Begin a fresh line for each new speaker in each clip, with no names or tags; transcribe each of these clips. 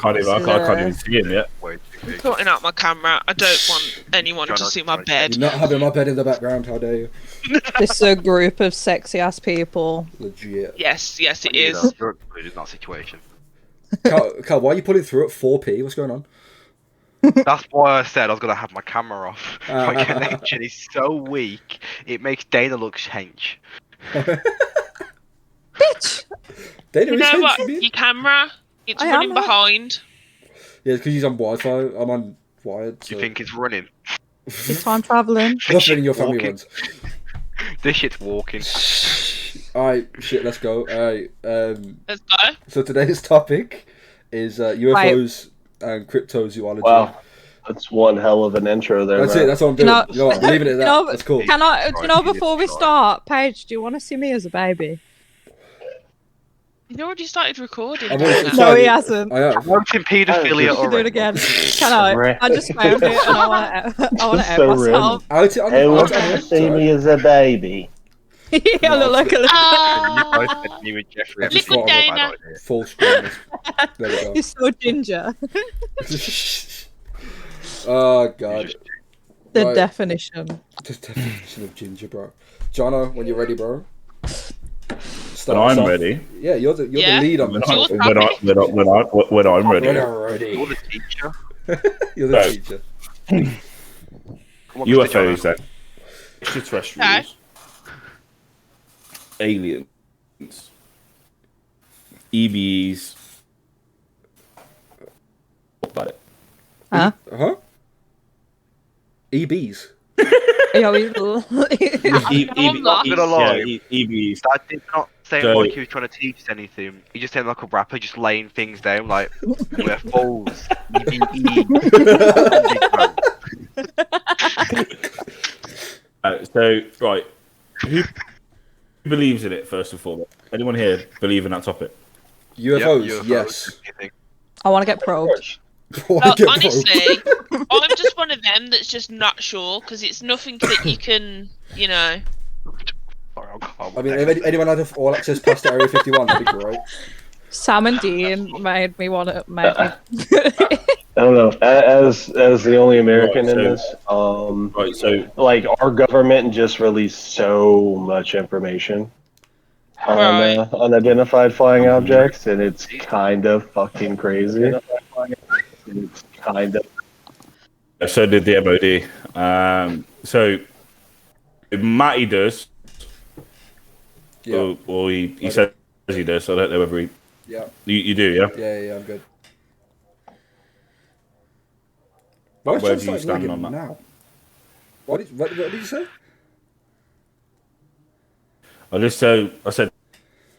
can't even see him yet.
I'm putting out my camera. I don't want anyone to see my bed.
You're not having my bed in the background, how dare you?
This is a group of sexy ass people.
Legit.
Yes, it is.
You're included in that situation.
Carl, why are you pulling through at 4p? What's going on?
That's why I said I was gonna have my camera off. My connection is so weak, it makes Dana look hench.
Bitch!
Dana
You know
is
what?
hench, man.
Your camera, it's
I
running
am.
behind.
Yeah, because he's on Wi-Fi. I'm on wired.
Do you think it's running?
It's time travelling.
Nothing in your family
walking.
runs.
This shit's walking.
Alright, shit, let's go. Alright,
Let's go.
so today's topic is UFOs and cryptozoology.
Wow, that's one hell of an intro there.
That's
man.
it, that's what I'm doing. You know what, leaving it at that. That's cool.
Can I, before we start, Paige, do you want to see me as a baby?
He's already started recording.
I've already
No,
decided-
he hasn't.
I am.
Promoting paedophilia
You should do it
already.
again. Can I? I just found it and I want to
So
out myself.
Hey, want to see me as a baby?
Yeah, look like a
You and Jeffrey have
Look
thought of a
at
bad
Dana.
idea.
Full screen. There we go.
You're so ginger.
Oh, God.
The
Right.
definition.
The definition of ginger, bro. Jono, when you're ready, bro.
When I'm ready.
Yeah, you're the
Yeah.
lead on the
You're
topic.
When I'm ready.
When I'm ready.
You're the teacher.
You're the
So-
teacher.
Come on, Mr.
UFOs
Jono.
then. Extraterrestrials. Aliens. EBEs. What about it?
Huh?
Huh? EBs.
Yeah, we...
I'm not
gonna lie.
EBEs.
That did not sound
So-
like he was trying to teach us anything. He just sounded like a rapper just laying things down like, we're fools.
So, right. Who believes in it, first and foremost? Anyone here believe in that topic?
UFOs, yes.
I want to get probed.
Why
Well,
get
honestly, I'm just one of them that's just not sure because it's nothing that you can, you know.
I mean, if anyone had all access past Area 51, that'd be great.
Sam and Dean made me want to...
I don't know. As the only American in this,
Right, so
like our government just released so much information on
Right.
unidentified flying objects, and it's kind of fucking crazy. It's kind of.
so did the MOD. So Matty does.
Yeah,
Or he says he does. So I don't know whether he.
yeah,
You do, yeah.
yeah, I'm good. Why is
Where
John
do you
starting
stand
lagging
on that?
now? What did you say?
I said.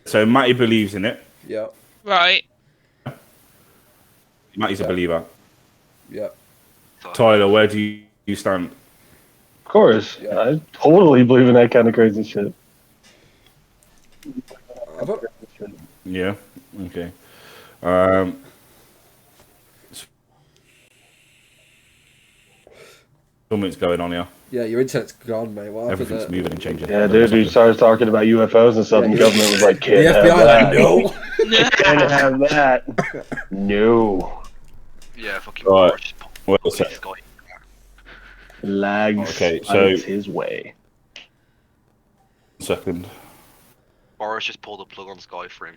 So Matty believes in it.
Yeah,
Right.
Matty's a believer.
yeah.
Tyler, where do you stand?
Of course,
Yeah.
I totally believe in that kind of crazy shit.
I thought,
Yeah. Okay. Something's going on here.
yeah, your internet's gone, mate. What happened
Everything's
there?
moving and changing.
Yeah, dude, he started talking about UFOs and stuff, and the government was like,
The
"Can't have
FBI,
that.
like, no.
Can't have that. No.
Yeah, fucking
Right.
Boris just pulled
Well,
this
so-
guy.
Lags
Okay, so-
out his way."
Second.
Boris just pulled the plug on Sky for him.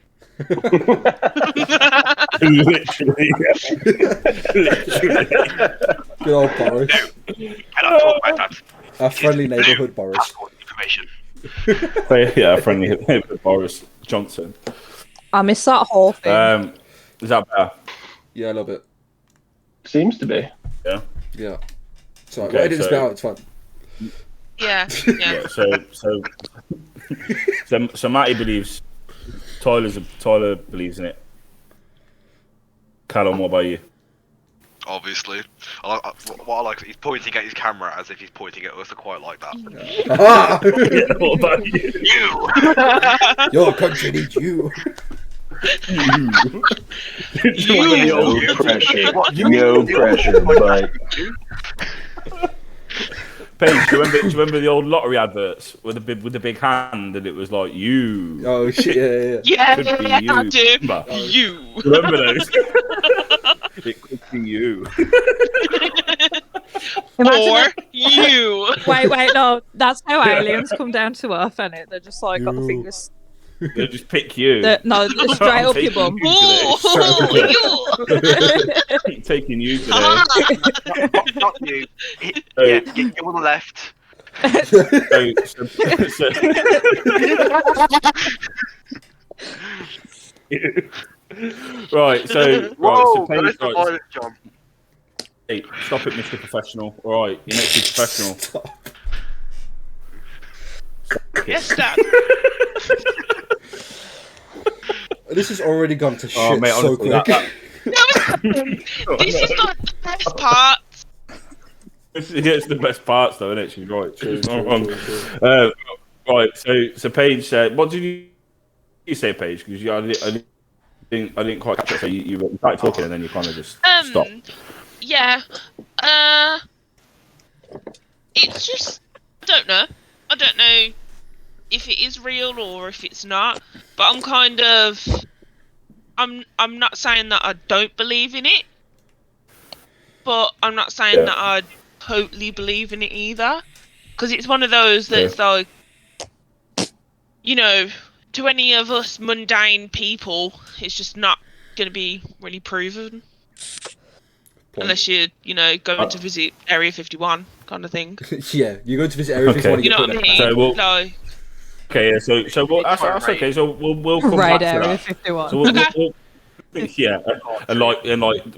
Literally.
Good old Boris.
Cannot talk about that.
Our friendly neighbourhood Boris.
Passport information.
Yeah, friendly Boris Johnson.
I missed that whole thing.
Is that better?
Yeah, a little bit.
Seems to be.
Yeah.
Yeah. Sorry,
Okay,
we'll edit this
so-
bit out, it's fine.
Yeah.
Yeah. So Matty believes. Tyler believes in it. Callum, what about you?
Obviously. What I like is he's pointing at his camera as if he's pointing at us. I quite like that.
Ah!
What about you?
You!
Your country needs you.
No pressure. No pressure, but
Paige, do you remember the old lottery adverts with the big hand and it was like you?
Oh shit! Yeah.
Yeah,
Could be you.
I do.
But-
You.
Remember those? taking you.
Imagine
Or
that-
you.
Wait, no. That's how aliens come down to Earth, and it they're just like got the
You.
fingers.
They'll just pick you.
No, they're straight
I'm
up your
taking
bum.
you today.
Ooh, you.
Taking you today.
Not you.
So-
Yeah, get on the left.
Right, so
Whoa,
Paige,
that is the
right,
violent, John.
hey, stop it, Mr. Professional. All right, you're next to professional.
Stop.
Yes, Dad.
This has already gone to shit
Oh, mate,
so
honestly,
quick.
This is not the best part.
It's the best parts, though, isn't it? She's right. She's not wrong.
True.
Right, so Paige said, what did you say, Paige? Because I didn't quite catch it. So you started talking and then you kind of just stopped.
Yeah. It's just I don't know if it is real or if it's not. But I'm not saying that I don't believe in it. But I'm not saying that I totally believe in it either. Because it's one of those that's like, you know, to any of us mundane people, it's just not going to be really proven. Unless you're, going to visit Area 51 kind of thing.
Yeah, you're going to visit Area 51.
You know what I mean?
So we'll-
Like,
Okay, yeah. So that's okay. So we'll come
Right,
back to
Area
that.
51.
So yeah, and like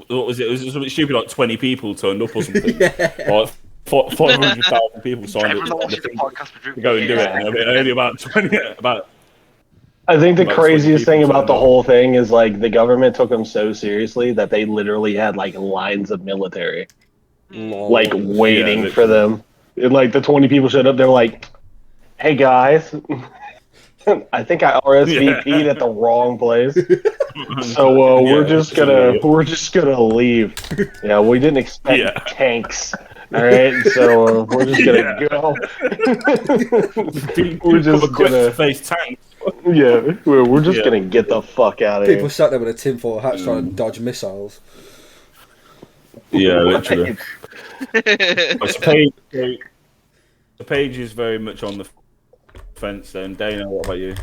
what was it? It was something stupid like 20 people turned up or something. Like 500,000 people signed
Everyone
up
watching the podcast
to go and do it. And only about 20.
I think the
About 20
craziest thing
people
about the
turned up.
whole thing is like the government took them so seriously that they literally had like lines of military like waiting
Yeah,
for them. And, like the 20 people showed up, they're like, "Hey guys, I think I RSVP'd at the wrong place, so we're just gonna leave. Yeah, we didn't expect tanks. All right, so we're just gonna go. We're just gonna
face tank.
Yeah, we're just gonna get the fuck out of
People
here.
sat there with a tinfoil hat trying to dodge missiles.
Yeah, literally. The page is very much on the fence. Then Dana, what about you?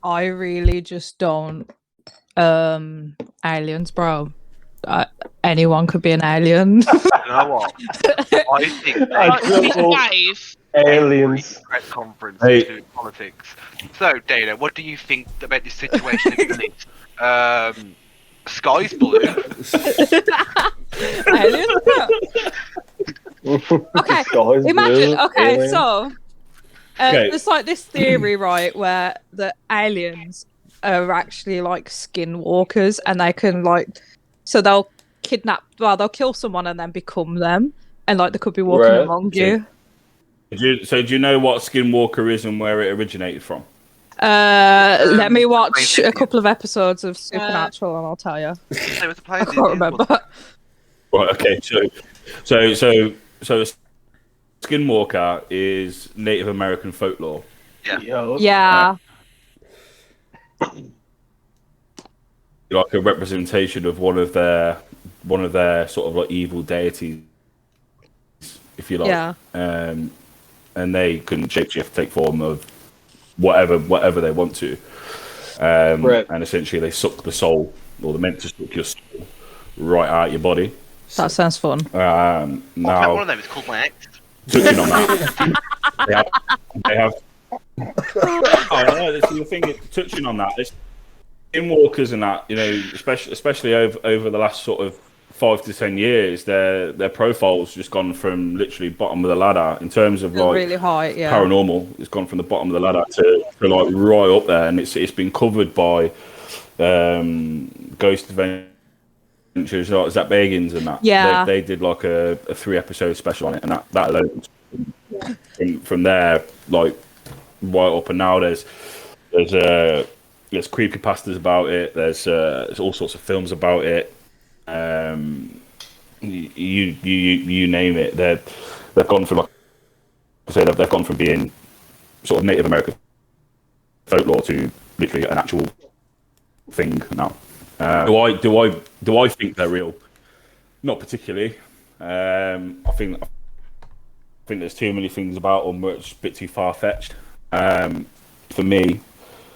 I really just don't. Aliens, bro. Anyone could be an alien.
You know what? I think
Dave,
Aliens.
press conference
Hey.
to politics. So, Dana, what do you think about this situation in the Middle East? Sky's blue.
Aliens, bro. Okay,
Skies
imagine.
blue,
Okay,
aliens.
so
Okay.
there's like this theory, right, where the aliens are actually like skinwalkers, and they can so they'll they'll kill someone and then become them, and like they could be walking
Right.
among you.
Do you know what Skinwalker is and where it originated from?
Let me watch a couple of episodes of Supernatural, and I'll tell you.
They were the
I
players
can't remember.
Right. Okay. So Skinwalker is Native American folklore.
Yo.
Yeah.
Like a representation of one of their sort of like evil deities, if you like.
Yeah.
And they can shapeshift, take form of whatever they want to.
Right.
And essentially they suck the soul, or they're meant to suck your soul right out your body.
That sounds fun.
One
Now,
of them is called my ex.
touching on that, they have. Oh, no, this is the thing. Touching on that, this Skinwalkers and that, especially over the last sort of 5 to 10 years, their profile's just gone from literally bottom of the ladder in terms of like
Really high, yeah.
paranormal. It's gone from the bottom of the ladder to like right up there, and it's been covered by Ghost Adventures, like Zach Bagans and that.
Yeah.
They did like a 3-episode special on it, and that alone. From there, like right up, and now there's creepypastas about it. There's all sorts of films about it. You name it. They've gone from, like I say, they've gone from being sort of Native American folklore to literally an actual thing now. Do I think they're real? Not particularly. I think there's too many things about them where it's a bit too far fetched. For me,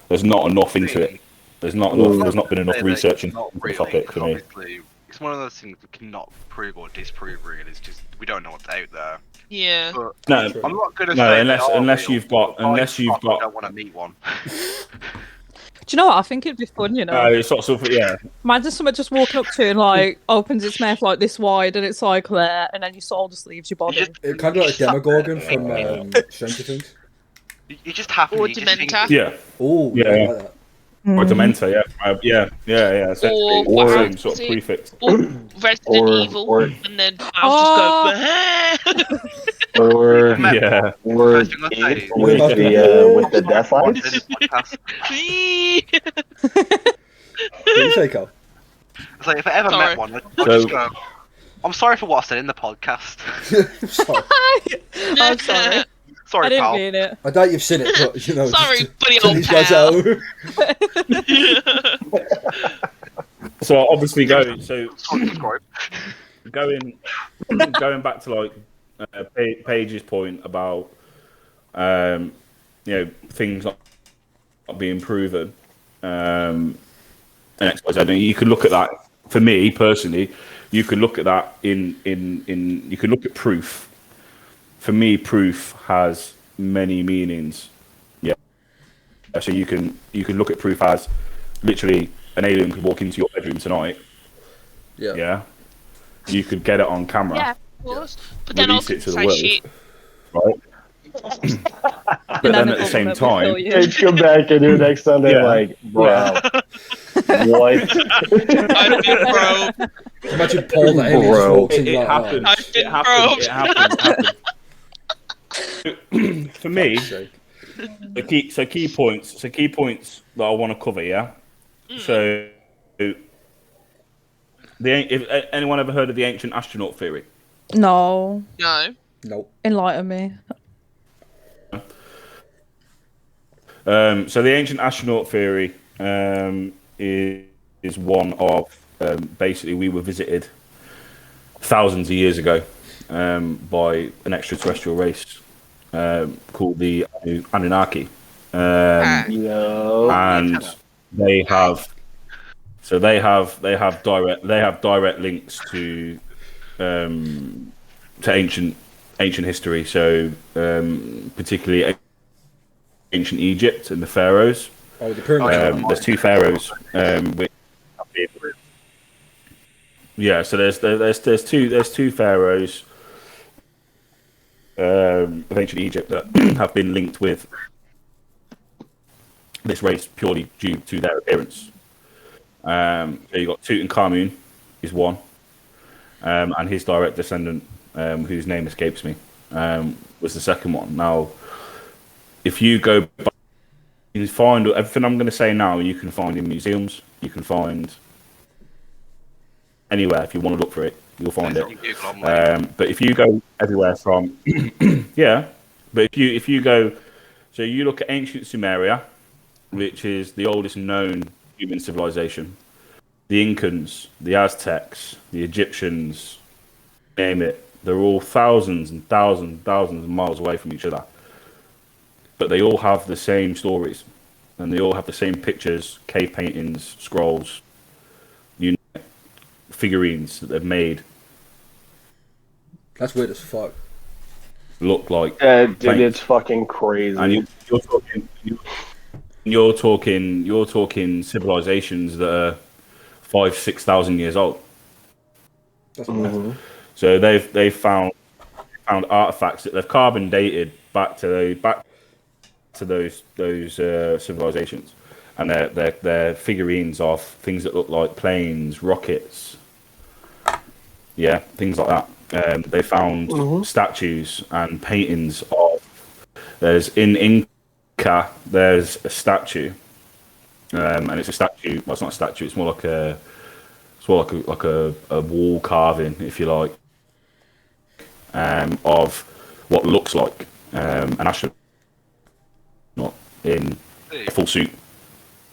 there's not enough into it. There's not enough. There's not been enough research into the topic for me.
Obviously, it's one of those things we cannot prove or disprove. Really, it's just we don't know what's out there.
Yeah.
But
No,
I'm not gonna
no,
say
unless you've got.
I don't want to meet one.
Do you know what? I think it'd be fun, you know.
It's sort of yeah.
Imagine someone just walking up to you and like opens its mouth like this wide, and it's like there, and then your soul just leaves your body.
It kind of like Demogorgon from Stranger Things.
You just happen.
Or
you just think-
Dementor.
Yeah.
Oh,
Yeah.
I like that.
Or Dementor, yeah. Essentially,
Or
same sort of prefix.
Or Resident Evil, and then I'll just go.
Or
Yeah.
or
First thing I say
it
is-
with the death
Watch
lights.
this podcast.
What do you say, Carl?
It's like if I ever
Sorry.
met one, I'd just go. I'm sorry for what I said in the podcast.
Sorry.
I'm sorry. I
Sorry,
didn't
pal.
mean it.
I doubt you've seen it, but you know.
Sorry,
just
buddy
to
old
these guys
pal.
out.
So obviously going
Subscribe.
going back to like Paige's point about things not being proven and XYZ. You could look at that. For me personally, you could look at that in you could look at proof. For me, proof has many meanings. Yeah. So you can look at proof as literally an alien could walk into your bedroom tonight.
Yeah.
Yeah. You could get it on camera.
Yeah, of course. But then I'll
Release it to the
say
world.
shit.
Right. But then at the same time,
They come back and do next Sunday
Yeah.
like, bro, what?
I've been broke.
Imagine Paul that alien just
Bro.
walks in
it
like
happened.
I've
It
been
happened. It
probed.
happened. For me,
that.
the key points that I want to cover. Yeah. So, if anyone ever heard of the ancient astronaut theory?
No,
No.
Nope.
enlighten me.
So the ancient astronaut theory is one of basically we were visited thousands of years ago by an extraterrestrial race called the Anunnaki,
No.
and they have direct links to ancient history. So particularly ancient Egypt and the pharaohs.
Oh, the pyramid.
There's two pharaohs. So there's two pharaohs of ancient Egypt that have been linked with this race purely due to their appearance. So you got Tutankhamun is one, and his direct descendant, whose name escapes me, was the second one. Now, if you go back, you can find everything I'm going to say now. You can find in museums. You can find anywhere if you want to look for it. You'll find it. But if you go everywhere from, yeah. But if you go, so you look at ancient Sumeria, which is the oldest known human civilization. The Incans, the Aztecs, the Egyptians, name it. They're all thousands and thousands and thousands of miles away from each other. But they all have the same stories, and they all have the same pictures, cave paintings, scrolls, figurines that they've made.
That's weird as fuck.
Look like
Dude,
planes.
it's fucking crazy.
And you're talking civilizations that are 5,000-6,000 years old.
That's massive.
So they've found artifacts that they've carbon dated back to those civilizations, and they're figurines of things that look like planes, rockets, yeah, things like that. They found statues and paintings of. There's in Inca. There's a statue, and it's a statue. Well, it's not a statue. It's more like a wall carving, if you like, of what looks like an astronaut in a full suit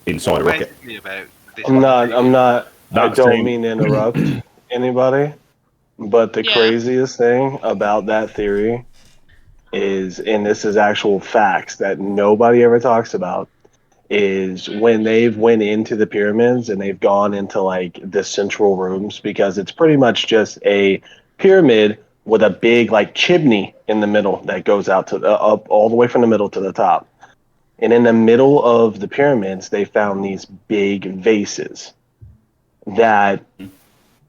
inside a rocket.
Me about
I'm not. I
That
don't
same-
mean to interrupt anybody, but the
Yeah.
craziest thing about that theory is, and this is actual facts that nobody ever talks about, is when they've went into the pyramids and they've gone into like the central rooms, because it's pretty much just a pyramid with a big like chimney in the middle that goes out to the up all the way from the middle to the top. And in the middle of the pyramids, they found these big vases that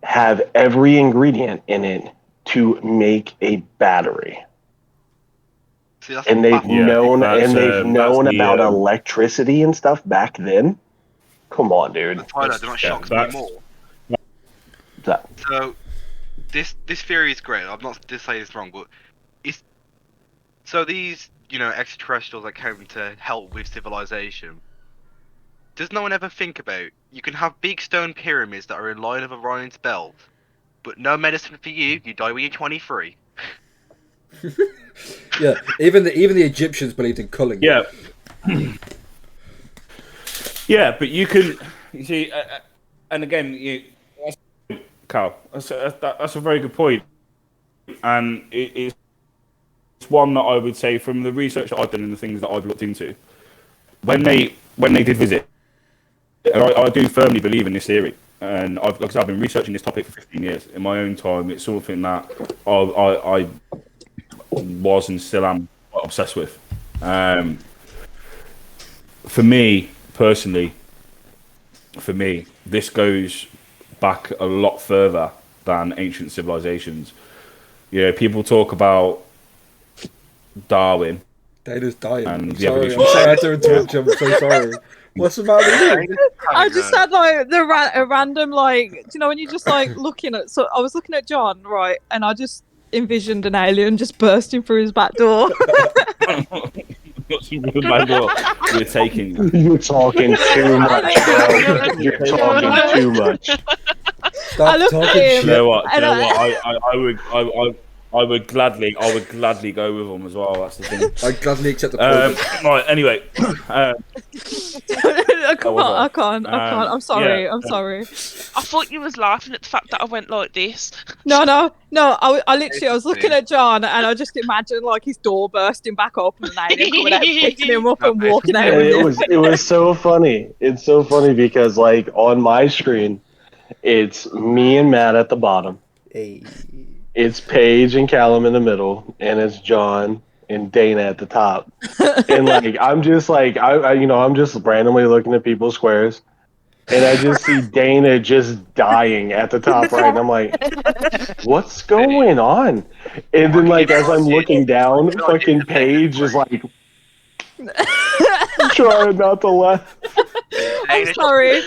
have every ingredient in it to make a battery.
See, that's
And they've
baffling.
known
that's the,
about electricity and stuff back then. Come on, dude.
That's why that not
yeah,
shocks me
that's-
more.
That-
So, this theory is great. I'm not to say it's wrong, but it's so these extraterrestrials that came to help with civilization. Does no one ever think about you can have big stone pyramids that are in line of Orion's belt, but no medicine for you. You die when you're 23.
Yeah, even the Egyptians believed in culling.
Yeah. Yeah, but you see, and again, Carl, that's a very good point, and it's one that I would say from the research that I've done and the things that I've looked into, when they did visit, and I do firmly believe in this theory, and I've been researching this topic for 15 years. In my own time, it's something that I was and still am quite obsessed with. For me personally, this goes back a lot further than ancient civilizations. People talk about Darwin.
Dana's dying.
And
I'm
the
sorry.
evolution.
I'm sorry I had to interrupt you. I'm so sorry. What's the matter with you?
I just had like a random like, do you know when you just like looking at? So I was looking at John, right, and I just envisioned an alien just bursting through his back door.
We're taking.
You're talking too much, bro. You're talking too much.
I
Stop
looked at
talking
him.
You know what?
shit.
I would gladly go with them as well. That's the thing.
I'd gladly accept the proposal.
Right. Anyway.
I can't. I'm sorry.
yeah.
I'm sorry.
I thought you was laughing at the fact that I went like this.
No. I literally was looking at John and I just imagined like his door bursting back up and an alien coming out, picking him up and walking out with him.
It was so funny. It's so funny because like on my screen, it's me and Matt at the bottom.
Hey.
It's Paige and Callum in the middle, and it's John and Dana at the top. And like I'm just like I'm just randomly looking at people's squares, and I just see Dana just dying at the top right, and I'm like, what's going on? And then like as I'm looking down, fucking Paige is like trying not to laugh.
I'm sorry.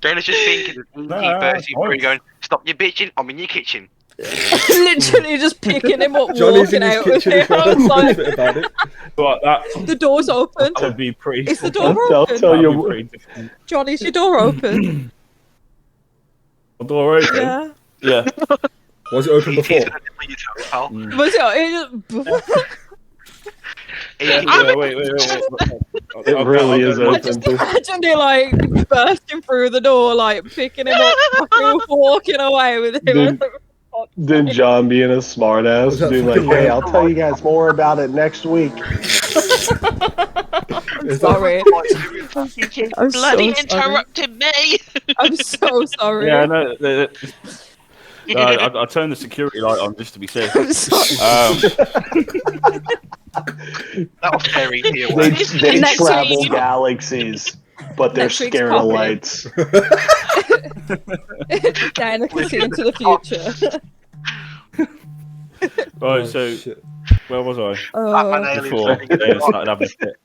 Dana's just thinking, going, stop your bitching, I'm in your kitchen.
Literally just picking him up,
Johnny's in
walking
his
out with
kitchen
him.
as well.
I was like,
Bit about it.
But that
the door's open.
would be pretty.
Is the door
I'll
open?
tell
That'd be
you.
pretty difficult.
John, is your door open?
The door open.
Yeah.
Yeah.
Was it open before?
Was it?
Wait.
It really is
I just
open too.
imagined it like bursting through the door, like picking him up, walking away with him.
Then John being a smartass,
that
being like,
fucking
"Hey,
real?
I'll tell you guys more about it next week."
Is that-
Sorry. I'm
Bloody
so sorry.
interrupted me.
I'm so sorry.
Yeah, no. I turned the security light on just to be safe.
I'm sorry.
That was very here.
They
Next
travel
week.
galaxies, but they're
Next week's
scared of lights.
Diana can see into the future.
Right, so
Oh, shit.
where was I?
Batman
Before they started having a fit.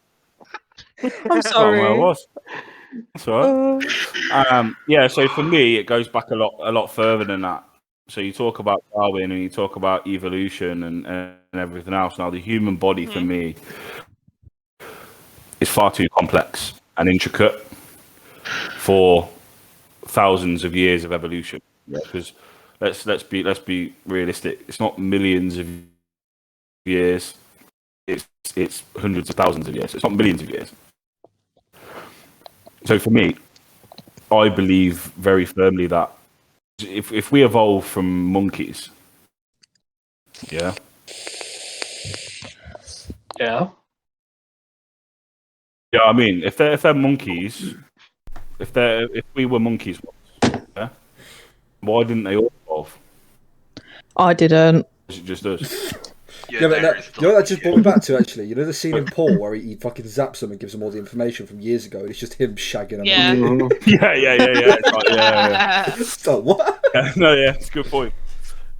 I'm sorry.
Where I was. That's all right. Yeah, so for me, it goes back a lot further than that. So you talk about Darwin and you talk about evolution and everything else. Now, the human body for me is far too complex and intricate for thousands of years of evolution. Because let's be realistic. It's not millions of years. It's hundreds of thousands of years. It's not millions of years. So for me, I believe very firmly that if we evolve from monkeys, yeah,
Yeah.
yeah, I mean, if they're monkeys, if we were monkeys, yeah, why didn't they all evolve?
I didn't.
It just does.
Yeah, but you know what that just brought me back to, actually? You know the scene in Paul where he fucking zaps them and gives them all the information from years ago, and it's just him shagging them.
Yeah.
Yeah. It's like, yeah.
So what?
No, yeah, it's a good point.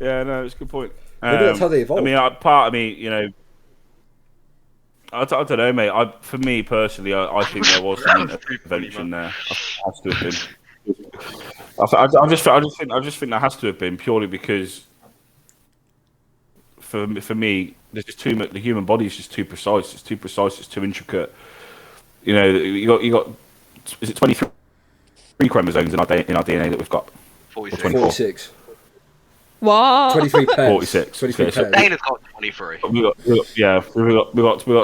Yeah, no, it's a good point.
Maybe that's how they evolved.
I mean, part of me, you know, I don't know, mate. For me personally, I think there was some intervention there. Has to have been. I just think there has to have been purely because for me, there's just too much. The human body is just too precise. It's too precise. It's too intricate. You know, you got. Is it 23 chromosomes in our DNA that we've got?
46.
What?
23 pairs.
46.
23
Okay, so
pairs.
Dana's got 23.
We got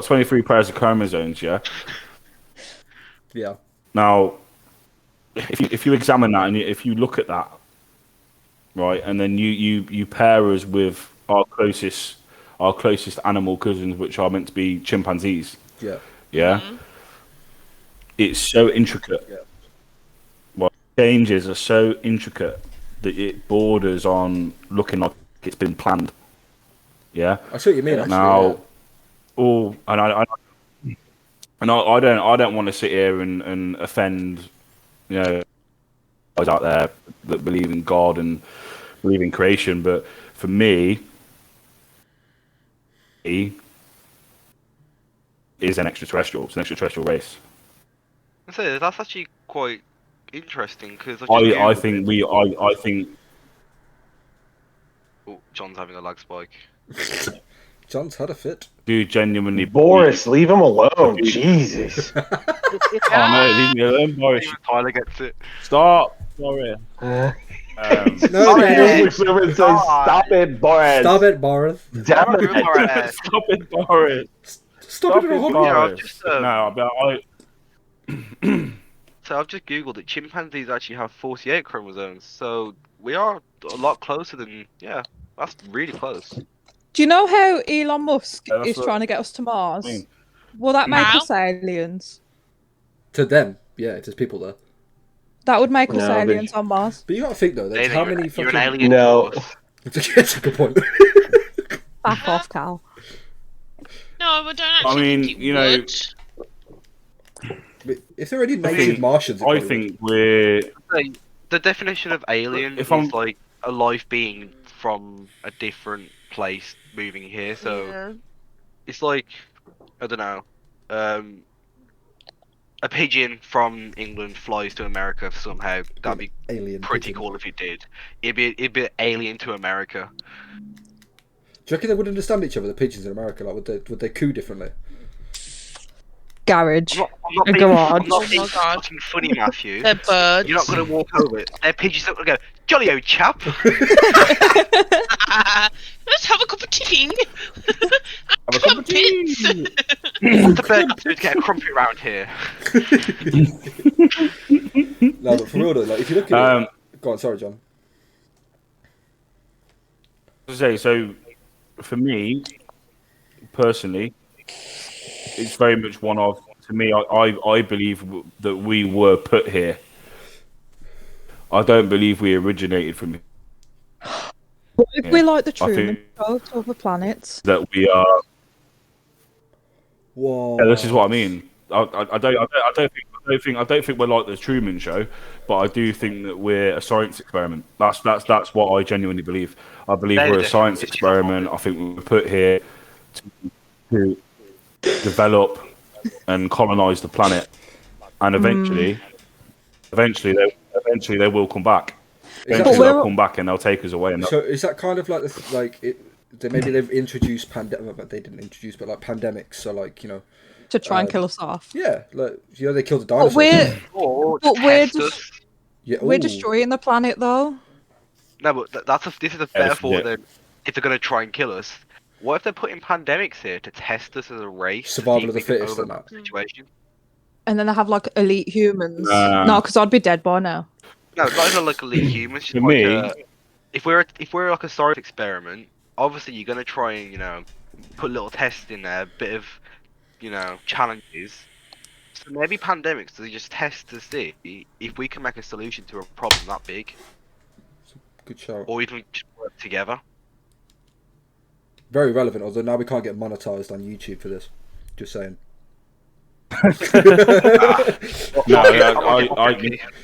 23 pairs of chromosomes. Yeah.
Yeah.
Now, if you examine that and if you look at that, right, and then you pair us with our closest animal cousins, which are meant to be chimpanzees.
Yeah.
Yeah. Mm-hmm. It's so intricate.
Yeah.
Well, changes are so intricate that it borders on looking like it's been planned. Yeah.
I see what you mean. Actually,
now, I don't want to sit here and offend, you know, guys out there that believe in God and believe in creation, but for me, he is an extraterrestrial. It's an extraterrestrial race.
So that's actually quite interesting because
I think.
Oh, John's having a lag spike.
John's had a fit.
Do genuinely.
Boris, leave him alone. Jesus.
Oh no, leave me alone, Boris.
Even Tyler gets it.
Stop. Sorry.
No,
Public servant says, "Stop it, Boris."
Stop it, Boris.
Damn it.
Stop it, Boris.
Stop it,
Boris.
Yeah,
No, but
So I've just googled it. Chimpanzees actually have 48 chromosomes, so we are a lot closer than. Yeah, that's really close.
Do you know how Elon Musk
Yeah,
is trying to get us to Mars?
I mean.
Will that make
How?
us aliens?
To them, yeah, there's people there.
That would make us
No,
aliens on Mars.
But you gotta think though, there's how many
You're
fucking.
an alien.
No.
That's a good point.
Back off, Cal.
No, I don't actually
I mean,
think it
you know,
would.
If there are any native Martians, it
I
probably
think we're.
The definition of alien
If
is
I'm-
like a life being from a different place moving here. So
Yeah.
it's like, I don't know, a pigeon from England flies to America somehow. That'd be
alien.
pretty
pigeon.
cool if it did. It'd be alien to America.
Do you reckon they would understand each other, the pigeons in America? Like, would they coo differently?
Garage.
I'm not
A
being,
garage.
I'm not
Oh
being
my God.
fucking funny, Matthew.
They're birds.
You're not going to walk over it. They're pigeons that will go, jolly old chap.
Let's have a cup of tea.
Have a cup of tea.
What's the bird got to do to get a crumpet around here?
No, but for real though, like if you look at it, go on, sorry, John.
So for me personally, it's very much one of. To me, I believe that we were put here. I don't believe we originated from here.
What if we like the
I
Truman
think-
Show to other planets?
That we are.
Whoa.
Yeah, this is what I mean. I don't think we're like the Truman Show, but I do think that we're a science experiment. That's what I genuinely believe. I believe we're a science experiment. I think we were put here to develop and colonize the planet, and eventually they will come back. Eventually they'll come back and they'll take us away. And
So is that kind of like maybe they've introduced but they didn't introduce, but like pandemics. So like
To try and kill us off.
yeah, like they killed the
But
dinosaurs.
we're
Ooh.
destroying the planet though.
No, but this is a better thought than if they're going to try and kill us. What if they're putting pandemics here to test us as a race? to
Survival
see
of the
if we can
fittest and
overcome
that.
the situation?
And then they have like elite humans.
Nah.
No, because I'd be dead by now.
No, not even like elite humans. Just
For
like
me-
if we're like a science experiment, obviously you're gonna try and put little tests in there, a bit of challenges. So maybe pandemics, so they just test to see if we can make a solution to a problem that big,
Good shout.
or even just work together.
Very relevant, although now we can't get monetized on YouTube for this. Just saying.
No,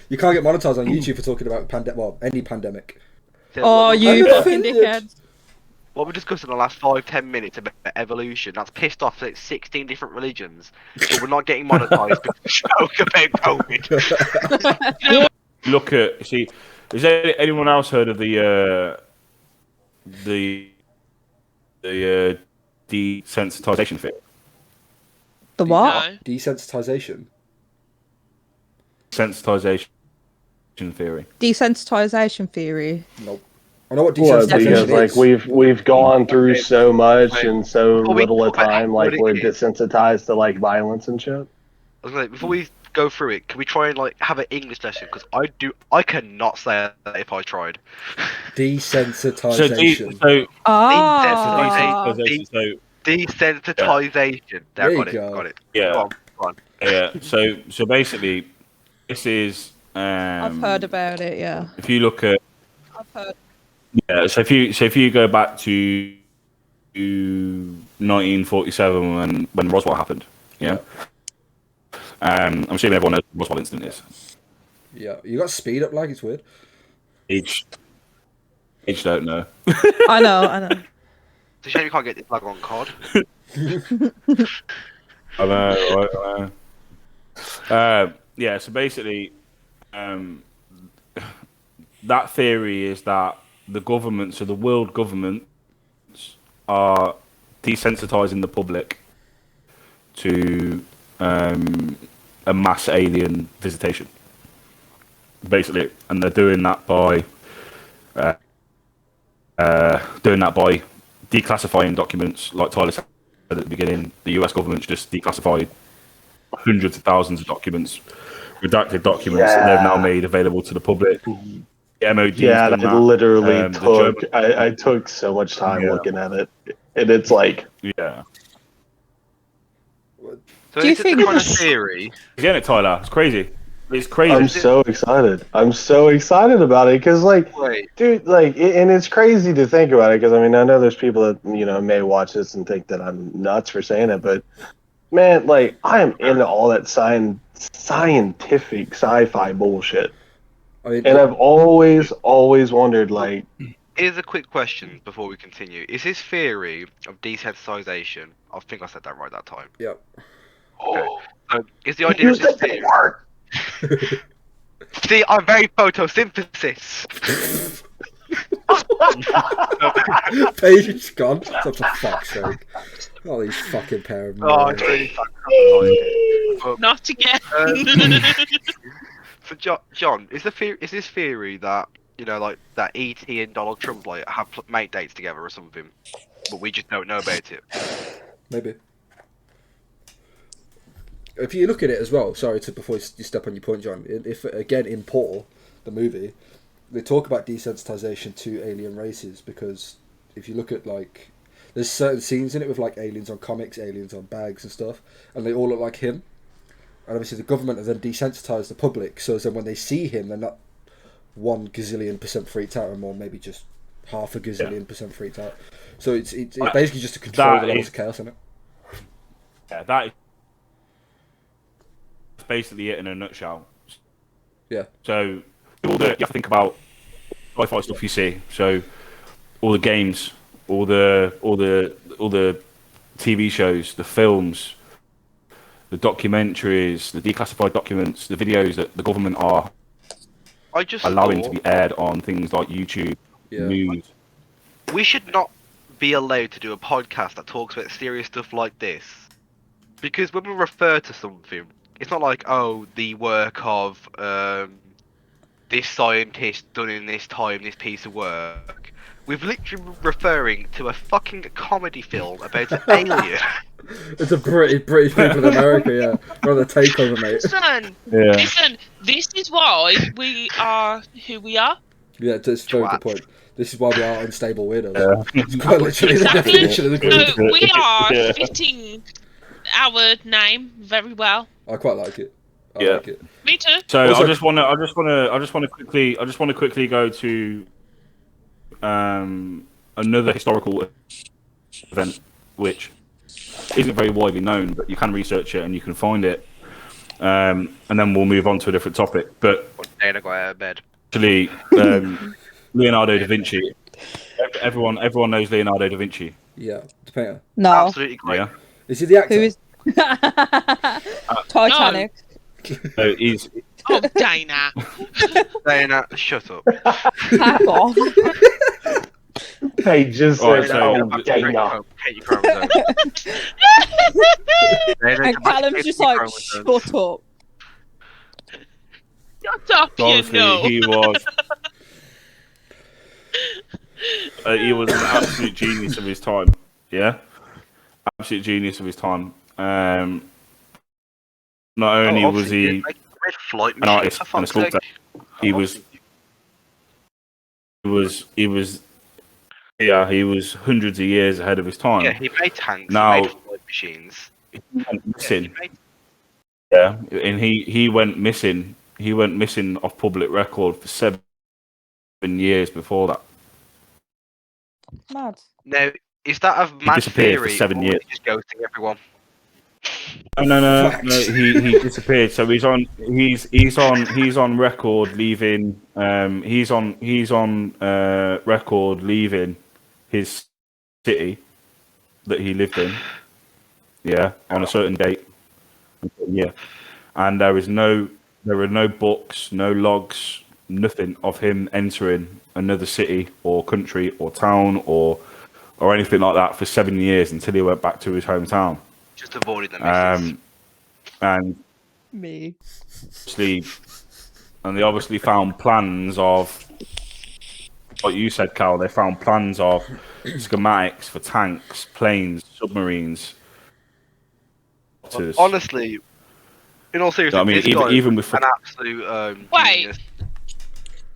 You can't get monetized on YouTube for talking about any pandemic.
So
Oh,
what-
you
I'm
fucking
offended.
dickhead.
What we discussed in the last 5-10 minutes about evolution, that's pissed off like 16 different religions, but we're not getting monetized because we spoke about COVID.
Look at Has anyone else heard of the desensitization theory?
The what?
No.
Desensitization.
Sensitization theory.
Desensitization theory.
Nope. I know what
Well,
desensitization
because
is.
like we've gone through so much in so
Before we
little a
talk about
time,
what
like
it
we're
is.
desensitized to like violence and shit.
I was like, before we go through it, can we try and like have an English lesson? Because I cannot say that if I tried.
Desensitization.
Ah.
Desensitization.
Desensitization.
There you
Got it.
go.
Got it.
Yeah.
Go on.
Yeah. So basically, this is.
I've heard about it, yeah.
If you look at.
I've heard.
Yeah. So if you go back to 1947 when Roswell happened, yeah. I'm assuming everyone knows what the Roswell incident is.
Yeah, you got speed up like it's weird.
Age don't know.
I know.
It's a shame you can't get this flag on COD.
I know. Yeah. So basically, that theory is that the governments, so the world governments, are desensitizing the public to a mass alien visitation. Basically, and they're doing that by declassifying documents, like Tyler said at the beginning. The US government's just declassified hundreds of thousands of documents, redacted documents, that they've now made available to the public. The MOD.
Yeah,
done
I
that.
literally
The
took.
German-
I took so much time
Yeah.
looking at it, and it's like,
Yeah.
So
Do you
is it
think
the kind of
this-
theory?
Getting it, Tyler. It's crazy. It's crazy.
I'm so excited. I'm so excited about it because, like,
Wait,
dude, like, and it's crazy to think about it because I mean I know there's people that may watch this and think that I'm nuts for saying it, but man, like, I am into all that scientific sci-fi bullshit,
I mean,
and I've always wondered, like,
here's a quick question before we continue. Is this theory of desensitization? I think I said that right that time.
yeah.
So is the idea of this theory? See, I'm very photosynthesis.
Patience gone. So for fuck's sake. Oh, these fucking pair of
Oh,
morons.
it's really fantastic.
Not again.
So John, is this theory that like that E.T. and Donald Trump like have mate dates together or something, but we just don't know about it?
Maybe. If you look at it as well, before you step on your point, John, if again in Portal, the movie, they talk about desensitization to alien races because if you look at like, there's certain scenes in it with like aliens on comics, aliens on bags and stuff, and they all look like him. And obviously the government has then desensitized the public, so then when they see him, they're not 1 gazillion% freaked out, or more, maybe just half a gazillion% freaked out. So it's basically just to control
That
the levels
is-
of chaos in it.
Yeah, that is basically it in a nutshell.
Yeah.
So you have to think about sci-fi stuff you see. So all the games, all the TV shows, the films, the documentaries, the declassified documents, the videos that the government are
I just
allowing to
thought
be aired on things like YouTube,
Yeah.
news.
we should not be allowed to do a podcast that talks about serious stuff like this, because when we refer to something, it's not like, oh, the work of this scientist done in this time, this piece of work. We're literally referring to a fucking comedy film about an alien.
It's a British people in America, yeah. We're on the takeover, mate.
Listen, this is why we are who we are.
Yeah, that's a very good point. This is why we are unstable weirdos.
Yeah.
It's quite literally the definition of the group.
So we are fitting our name very well.
I quite like it. I like it.
Me too.
So
Also-
I just want to quickly go to another historical event which isn't very widely known, but you can research it and you can find it. And then we'll move on to a different topic. But
Dana got out of bed.
actually, Leonardo da Vinci. Everyone knows Leonardo da Vinci.
Yeah, the painter.
No.
Absolutely great.
Yeah.
Is he the actor?
Who is Titanic?
So he's
Oh, Dana.
Dana, shut up.
Back off.
They just
Alright,
said,
so-
"Oh, Dana."
Hate your chromosomes. Dana,
And
come back,
Callum's
hate
just
your
like,
chromosomes.
shut up.
Shut up, you
obviously
know.
he was an absolute genius of his time. Yeah, absolute genius of his time. Not only was
obviously,
he
yeah, make flight
an
machines,
artist
for
and a
fuck's
sculptor,
sake.
he was hundreds of years ahead of his time.
Yeah, he made tanks,
Now-
he made flight machines.
He went
Yeah,
missing.
he made-
Yeah, and he went missing. He went missing off public record for 7 years before that.
Mad.
Now, is that a mad
disappeared for
theory,
7
or
years.
is he just ghosting everyone?
No. He disappeared. So he's on record leaving. He's on record leaving his city that he lived in. Yeah, on a certain date. Yeah, and there are no books, no logs, nothing of him entering another city or country or town or anything like that for 7 years until he went back to his hometown.
Just avoiding the misses.
And
Me.
they obviously found plans of what you said, Cal. They found plans of schematics for tanks, planes, submarines.
Honestly, in all seriousness,
I mean,
this
even-
guy
even
is
with-
an absolute
Wait.
genius.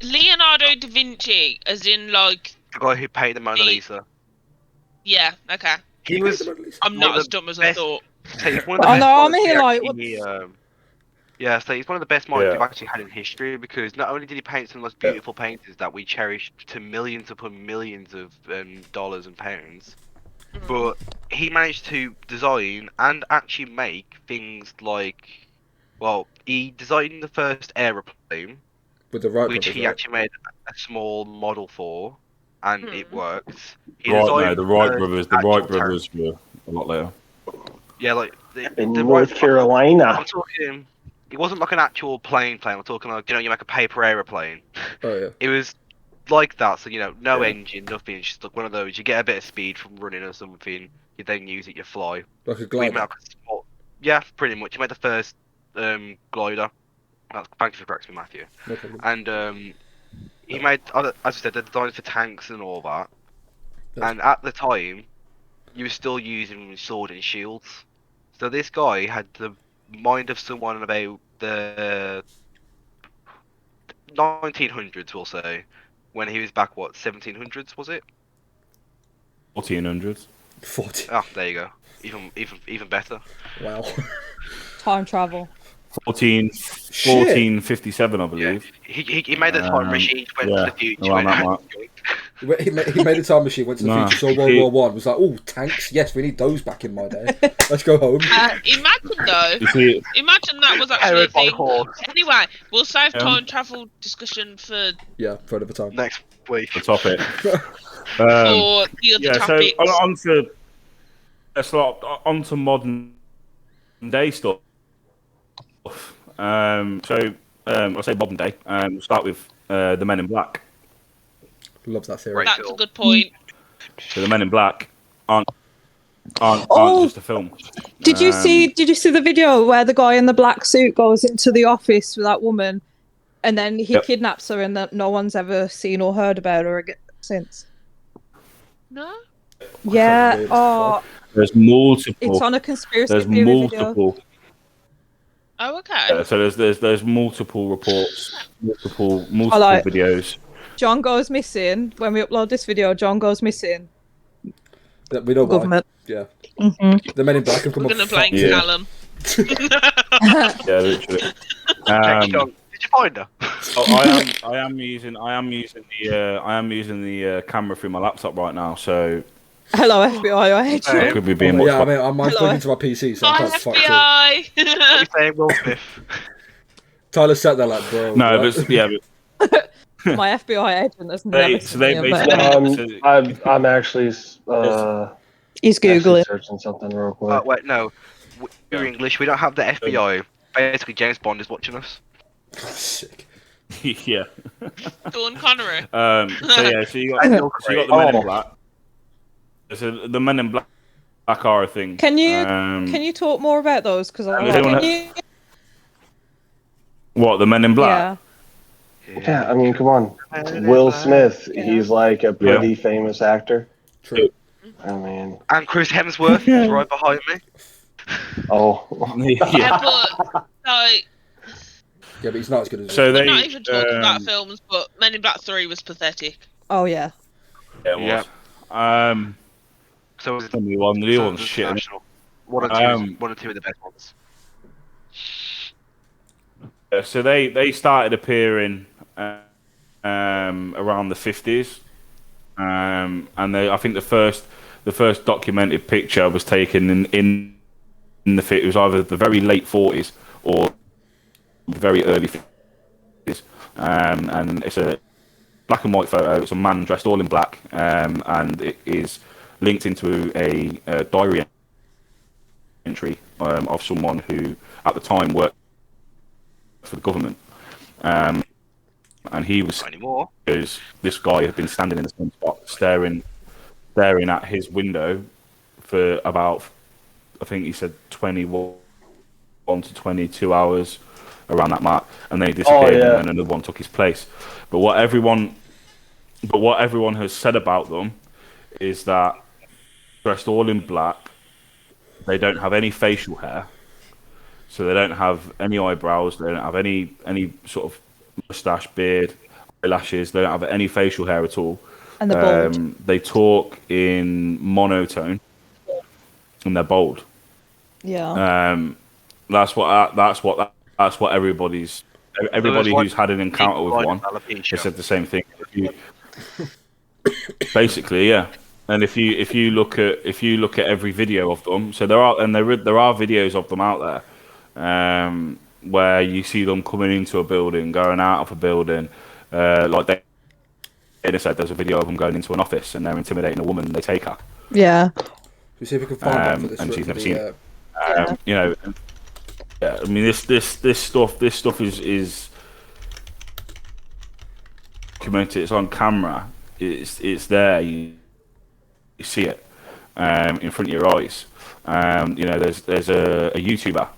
Leonardo da Vinci, as in, like,
The guy who painted the Mona Lisa.
yeah, okay.
He was.
I'm
One
not
of
as
the
dumb as I
best-
thought.
So he's one of the
I
best
know, I'm
minds
here
we
like,
actually, yeah, so he's one of the best minds
Yeah.
we've actually had in history, because not only did he paint some of the most beautiful paintings that we cherish to millions upon millions of dollars and pounds, but he managed to design and actually make things like, well, he designed the first aeroplane,
With the right
which
brothers,
he
right?
actually made a small model for, and it works. He
Right, no,
designed
the Wright
first
brothers. The
actual
Wright
tank.
brothers were a lot later.
Yeah, like
In
the
North
Wright-
Carolina.
I'm talking. It wasn't like an actual plane. I'm talking like, you make a paper aeroplane.
Oh yeah.
It was like that. So no
Yeah.
engine, nothing. It's just like one of those. You get a bit of speed from running or something. You then use it. You fly.
Like a
We
glider.
made like a small, yeah, pretty much. You made the first glider. Thank you for correcting me, Matthew.
No problem.
And he made, as I said, the design for tanks and all that.
That's-
And at the time, you were still using sword and shields. So this guy had the mind of someone about the 1900s, we'll say, when he was back, what, 1700s, was it?
1400s.
40.
Oh, there you go. Even better.
Wow.
Time travel.
1457, I believe.
He made the time machine, went to the future.
around that
went,
mark.
He made a time machine, went to the
Nah,
future, saw World War One, was like, oh, tanks, yes, we need those back in my day. Let's go home.
Imagine though.
You see,
Imagine that was actually a
Powered by
thing.
horse.
Anyway, we'll save
Yeah.
time travel discussion for
Yeah, for another time.
Next week.
the topic.
for the other
Yeah, so
topics.
on to modern day stuff. I'll say modern day. We'll start with the Men in Black.
Love that theory.
Right.
That's a good point.
So the Men in Black aren't
Oh.
just a film.
Did you see the video where the guy in the black suit goes into the office with that woman and then he
Yep.
kidnaps her and that no one's ever seen or heard about her since?
No?
Yeah.
weird.
Oh,
There's multiple.
It's on a conspiracy
There's
theory
multiple.
video.
Oh, okay.
So there's multiple reports, multiple
like-
videos.
John goes missing. When we upload this video, John goes missing.
That we know why.
Government.
Yeah.
Mm-hmm.
The Men in Black have come
We're
up.
gonna blame
Yeah.
Callum.
Yeah, literally.
Did you find her?
I am using the camera through my laptop right now, so
Hello, FBI agent.
I could be being
Yeah,
watched.
I mean, mine's
Hello.
plugged into my PC, so I
Hi,
can't fuck it.
FBI.
What are you saying, Will Smith?
Tyler sat there like, bro.
No,
what?
but yeah,
My FBI agent has never
so
seen
they
me,
basically.
but
I'm actually
he's
actually
googling.
searching something real quick.
Wait, no. We're English. We don't have the FBI. Basically, James Bond is watching us.
Sick.
Yeah.
Dawn Connery.
So you got the Men in Black. So the Men in Black are a thing.
Can you talk more about those? Because I
Does anyone
can you?
What, the Men in Black?
Yeah.
Yeah, I mean, come on. Will Smith, he's like a pretty famous actor.
True.
I mean,
And Chris Hemsworth is right behind me.
oh.
Yeah, but like,
Yeah, but he's not as good as.
So
we're
they
not even talking about films, but Men in Black 3 was pathetic.
Oh yeah.
Yeah, it was.
So is
The new one, the new one's shit.
International. One or two of the best ones.
So they started appearing around the 50s, and I think the first documented picture was taken in the it was either the very late 40s or very early 50s, and it's a black and white photo. It's a man dressed all in black, and it is linked into a diary entry of someone who at the time worked for the government, and he was
Not anymore.
because this guy had been standing in the same spot staring at his window for about, I think he said 21 to 22 hours around that mark, and then he disappeared, and then another one took his place. But what everyone has said about them is that dressed all in black, they don't have any facial hair. So they don't have any eyebrows, they don't have any sort of moustache, beard, eyelashes, they don't have any facial hair at all.
And the bald.
They talk in monotone, and they're bold.
Yeah.
That's what everybody who's had an encounter with one has said the same thing. Basically, yeah. And if you look at every video of them, so there are videos of them out there, where you see them coming into a building, going out of a building, like they said there's a video of them going into an office and they're intimidating a woman, and they take her.
Yeah.
We see if we can find that for this.
And she's never
the,
seen it. You know, yeah. I mean, this stuff is documented. It's on camera. It's there. You see it in front of your eyes. You know, there's a YouTuber.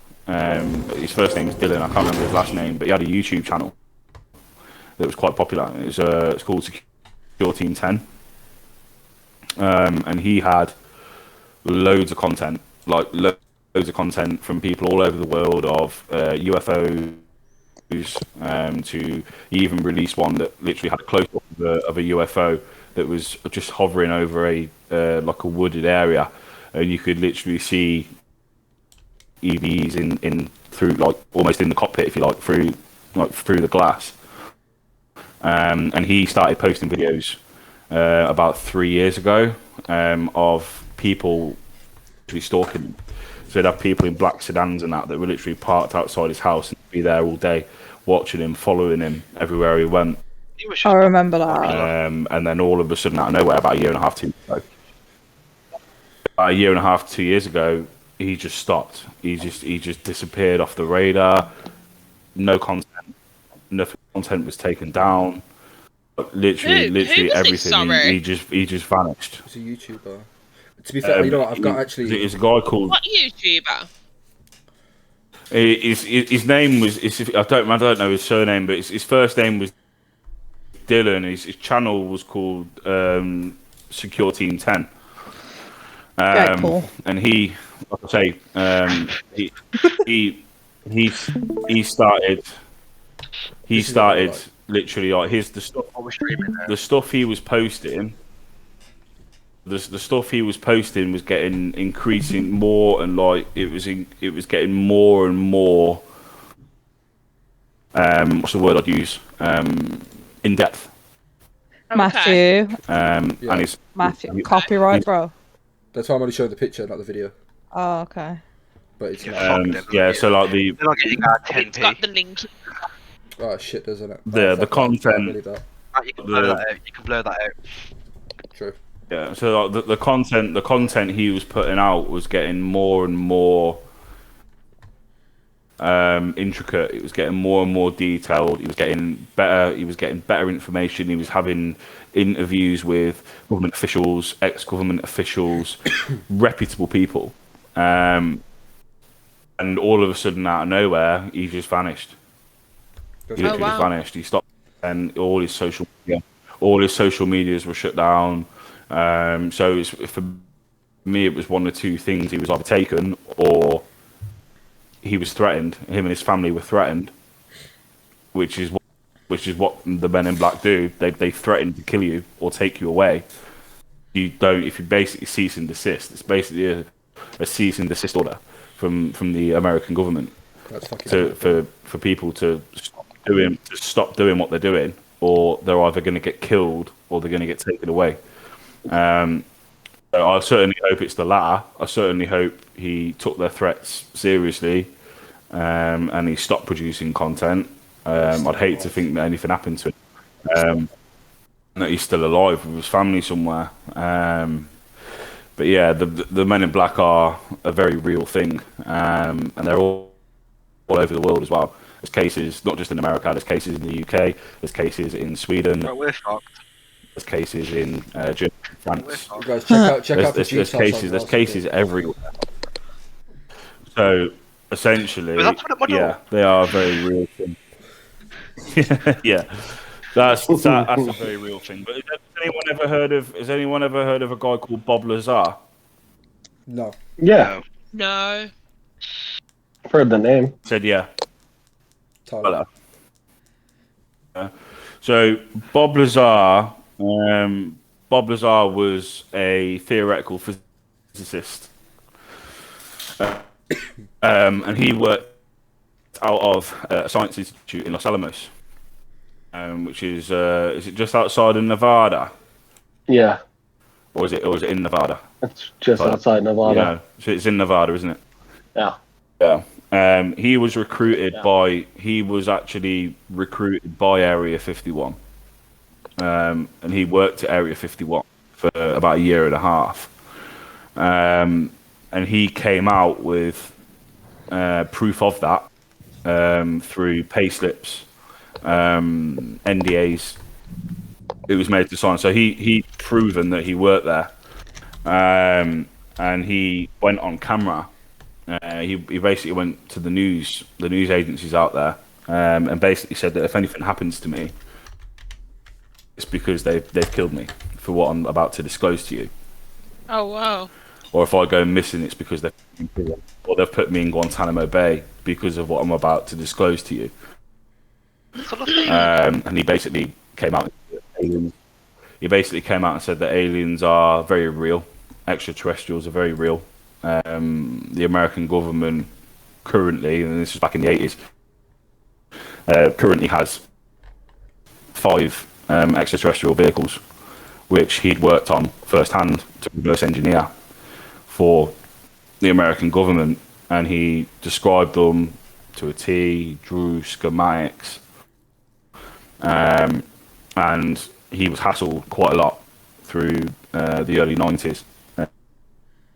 His first name is Dylan. I can't remember his last name, but he had a YouTube channel that was quite popular. It's called Secure Team 10, and he had loads of content, like loads of content from people all over the world of UFOs. To he even released one that literally had a close up of a UFO that was just hovering over a like a wooded area, and you could literally see EVs in through, like almost in the cockpit, if you like, through the glass. And he started posting videos about 3 years ago of people actually stalking him. So they'd have people in black sedans and that were literally parked outside his house and be there all day, watching him, following him everywhere he went.
I remember that.
And then all of a sudden, out of nowhere, about a year and a half, 2 years ago, he just stopped. He just disappeared off the radar. No content. Nothing content was taken down. Literally
who was
everything.
sorry?
He just vanished.
He's a YouTuber. To be fair, you know what? I've got actually.
It's a guy called.
What YouTuber?
His name was. I don't know his surname, but his first name was Dylan. His channel was called Secure Team 10.
Okay, cool.
And he, like I say, he started
This is what I like.
literally like
What we're streaming there.
the stuff he was posting. The stuff he was posting was getting increasing more, and like it was getting more and more. What's the word I'd use? In depth.
Matthew,
And it's
Matthew, copyright, bro.
That's why I'm only showing the picture, not the video.
Oh, okay.
But it's
yeah. So like
They're not getting our 10p.
It's got the link.
oh shit, doesn't it?
the content.
Really bad.
You can blur that out. You can blur that out.
True.
Yeah, so like the content he was putting out was getting more and more intricate. It was getting more and more detailed. He was getting better. He was getting better information. He was having interviews with government officials, ex-government officials, reputable people, and all of a sudden, out of nowhere, he just vanished. He literally just vanished. He stopped, and all his social medias were shut down. So for me, it was one of two things: he was either taken or he was threatened. Him and his family were threatened, which is what the men in black do. They threaten to kill you or take you away. You don't. If you basically cease and desist, it's basically a cease and desist order from the American government.
That's fucking
for people to stop doing what they're doing, or they're either going to get killed or they're going to get taken away. So I certainly hope it's the latter. I certainly hope he took their threats seriously, and he stopped producing content. I'd hate to think that anything happened to him, and that he's still alive with his family somewhere. But yeah, the men in black are a very real thing, and they're all over the world as well. There's cases not just in America. There's cases in the UK. There's cases in Sweden.
Right, we're fucked.
There's cases in Germany, France.
You guys, check out the
There's cases everywhere. So essentially, yeah, they are a very real thing. Yeah, that's a very real thing. But has anyone ever heard of a guy called Bob Lazar?
No.
Yeah,
No.
I've heard the name.
Said yeah.
Tyler.
So Bob Lazar was a theoretical physicist, and he worked out of a science institute in Los Alamos, which is it just outside of Nevada,
Yeah,
or is it in Nevada?
it's just outside Nevada.
Yeah, so it's in Nevada, isn't it?
Yeah.
Yeah. He was actually recruited by Area 51. And he worked at Area 51 for about a year and a half. And he came out with proof of that through payslips, NDAs. It was made to sign. So he'd proven that he worked there. And he went on camera. He basically went to the news agencies out there, and basically said that if anything happens to me, it's because they've killed me for what I'm about to disclose to you.
Oh wow.
Or if I go missing, it's because they've put me in Guantanamo Bay because of what I'm about to disclose to you. And he basically came out. He basically came out and said that aliens are very real, extraterrestrials are very real. The American government currently, and this was back in the 80s, currently has 5 extraterrestrial vehicles, which he'd worked on firsthand to reverse engineer for the American government, and he described them to a T, drew schematics, and he was hassled quite a lot through the early 90s.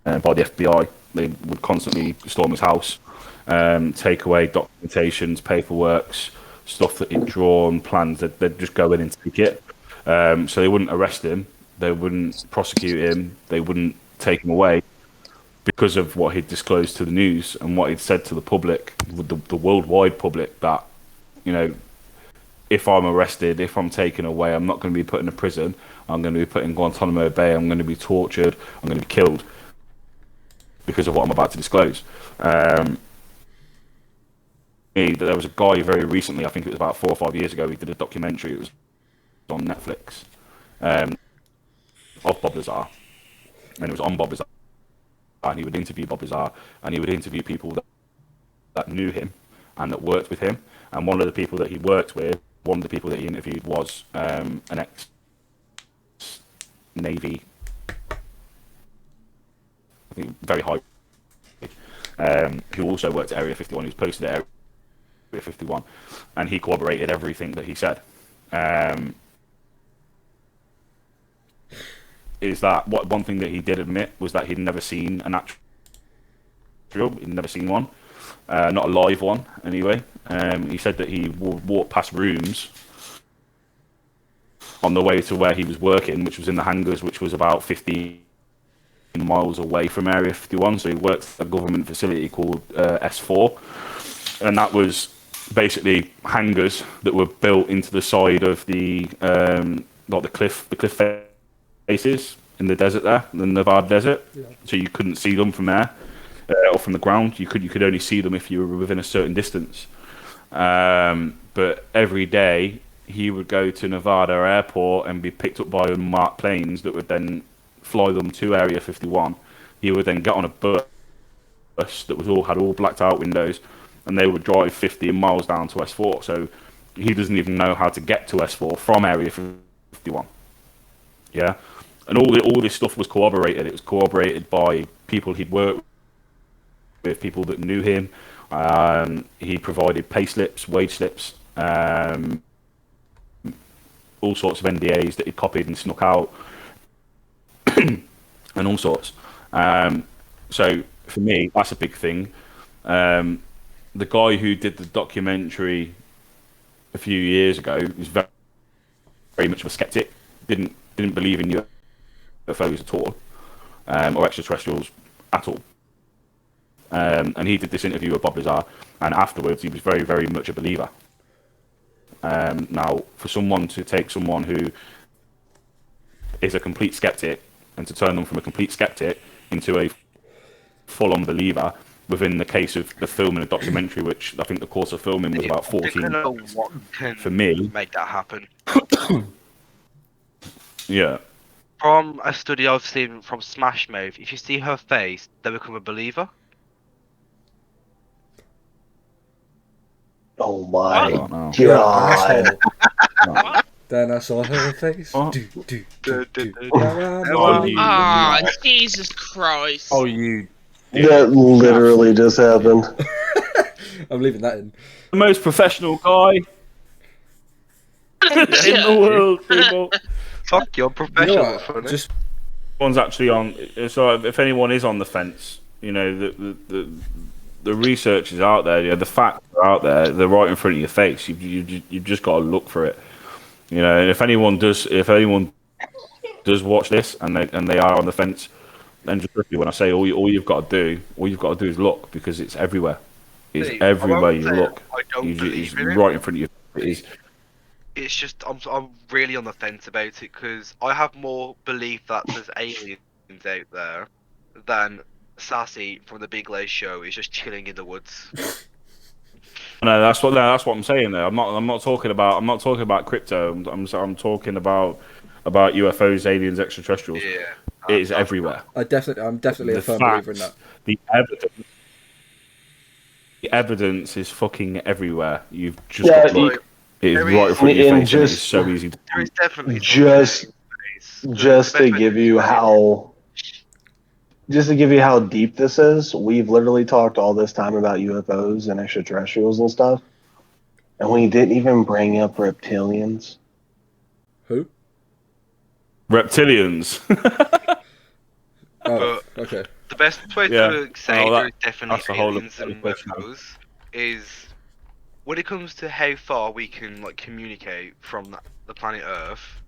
By the FBI. They would constantly storm his house, take away documentations, paperworks, stuff that he'd drawn, plans. They'd just go in and take it. So they wouldn't arrest him, they wouldn't prosecute him, they wouldn't take him away because of what he'd disclosed to the news and what he'd said to the public, the worldwide public, that, you know, if I'm arrested, if I'm taken away, I'm not going to be put in a prison, I'm going to be put in Guantanamo Bay, I'm going to be tortured, I'm going to be killed. because of what I'm about to disclose. There was a guy very recently, I think it was about 4 or 5 years ago, he did a documentary. It was on Netflix of Bob Lazar, and it was on Bob Lazar, and he would interview Bob Lazar, and he would interview people that knew him and that worked with him. And one of the people that he worked with, one of the people that he interviewed was an ex-Navy, I think very high, who also worked at Area 51, who's posted at Area 51, and he corroborated everything that he said. Is that one thing that he did admit was that he'd never seen an actual, he'd never seen one, not a live one anyway. He said that he walked past rooms on the way to where he was working, which was in the hangars, which was about 15 miles away from Area 51. So he worked at a government facility called S4, and that was basically hangars that were built into the side of the like the cliff faces in the desert there, the Nevada desert. Yeah. So you couldn't see them from there or from the ground. You could only see them if you were within a certain distance. But every day he would go to Nevada airport and be picked up by unmarked planes that would then fly them to Area 51. He would then get on a bus that had all blacked out windows, and they would drive 15 miles down to S4. So he doesn't even know how to get to S4 from Area 51. Yeah, and all this stuff was corroborated. It was corroborated by people he'd worked with, people that knew him. He provided pay slips, wage slips, all sorts of NDAs that he'd copied and snuck out, and all sorts. So for me, that's a big thing. The guy who did the documentary a few years ago was very, very much of a skeptic. Didn't believe in UFOs at all, or extraterrestrials at all. And he did this interview with Bob Lazar, and afterwards he was very, very much a believer. Now, for someone to take someone who is a complete skeptic and to turn them from a complete skeptic into a full-on believer within the case of the film and a documentary, which I think the course of filming was about 14.
What can
for me,
make that happen?
Yeah.
From a study I've seen from Smash Mouth, if you see her face, they become a believer.
Oh my
God.
God.
Then I saw her face.
What?
Jesus Christ.
Oh, you.
That literally just happened.
I'm leaving that in.
The most professional guy in the world, people.
Fuck, you're professional.
You know what?
Funny.
Just
One's actually on. So if anyone is on the fence, you know the research is out there. You know, the facts are out there. They're right in front of your face. You've just got to look for it. You know, and if anyone does watch this and they are on the fence, then just when I say all you've got to do is look, because it's everywhere. It's everywhere you look. It's right in front of you. It is.
It's just I'm really on the fence about it, because I have more belief that there's aliens out there than Sassy from the Big Lay Show is just chilling in the woods.
No, that's what I'm saying there. I'm not talking about crypto. I'm talking about UFOs, aliens, extraterrestrials.
Yeah,
it is everywhere.
I'm definitely a firm believer in that.
The evidence is fucking everywhere. You've just got to look. It is right in front of your face. And it's so easy.
There is definitely
just to give you how deep this is. We've literally talked all this time about UFOs and extraterrestrials and stuff, and we didn't even bring up reptilians.
Who?
Reptilians.
Oh, okay.
The best way to say there's definitely aliens and UFOs is when it comes to how far we can communicate from the planet Earth.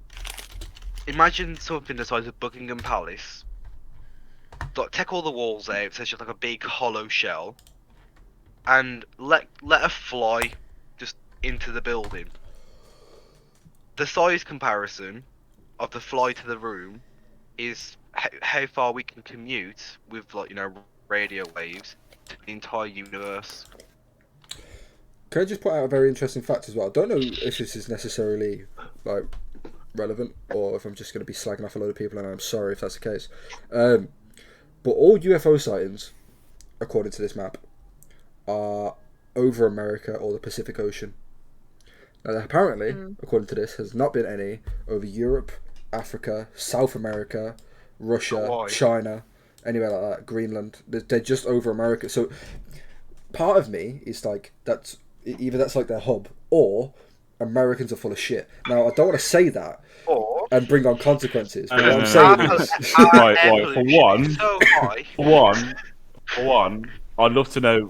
Imagine something the size of Buckingham Palace. Take all the walls out, so it's just like a big hollow shell, and let a fly just into the building. The size comparison of the fly to the room is how far we can commute with radio waves to the entire universe.
Can I just point out a very interesting fact as well? I don't know if this is necessarily like relevant or if I'm just going to be slagging off a load of people, and I'm sorry if that's the case. But all UFO sightings, according to this map, are over America or the Pacific Ocean. Now, apparently, according to this, has not been any over Europe, Africa, South America, Russia,
Hawaii.
China, anywhere like that, Greenland. They're just over America. So part of me is like, that's either that's like their hub, or Americans are full of shit. Now, I don't want to say that and bring on consequences, but what I'm saying is...
Right,
So high.
For one, I'd love to know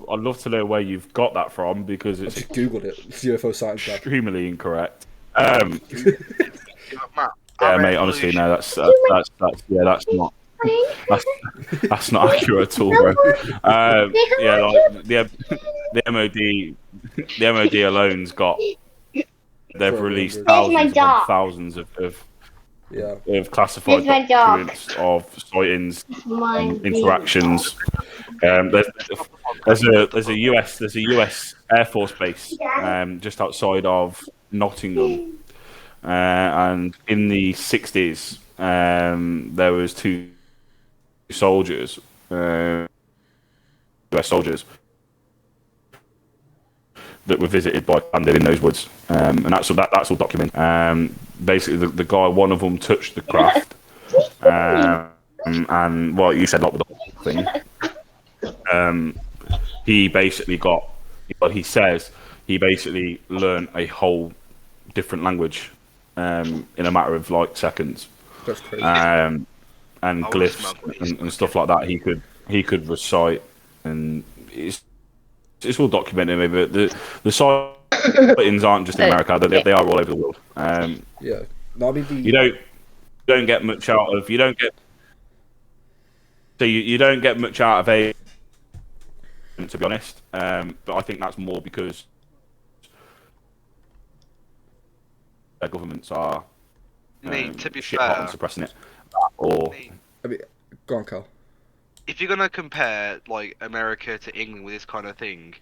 where you've got that from, because
I
it's
just googled it. It's UFO sightings map.
extremely incorrect.
Matt,
Yeah, mate. Honestly, no, that's not accurate at all, bro. Yeah, like the MOD alone's got. They've released thousands upon thousands of classified documents of sightings, and interactions. There's a US Air Force base just outside of Nottingham, and in the 60s there was two soldiers, US soldiers, that were visited by landed in those woods, and that's all documented. Basically, the guy, one of them touched the craft, and what you said, like with the whole thing, he basically got. What he says, he basically learned a whole different language in a matter of like seconds.
That's crazy.
And glyphs and stuff like that. He could recite, and it's all documented, maybe, but the sightings aren't just in America; they are all over the world.
Yeah, no, I mean
you don't get much out of you don't get much out of a, to be honest. But I think that's more because their governments are
to be
shit hot
fair,
and suppressing it. Or
I mean, go on, Carl.
if you're gonna compare like America to England with this kind of thing,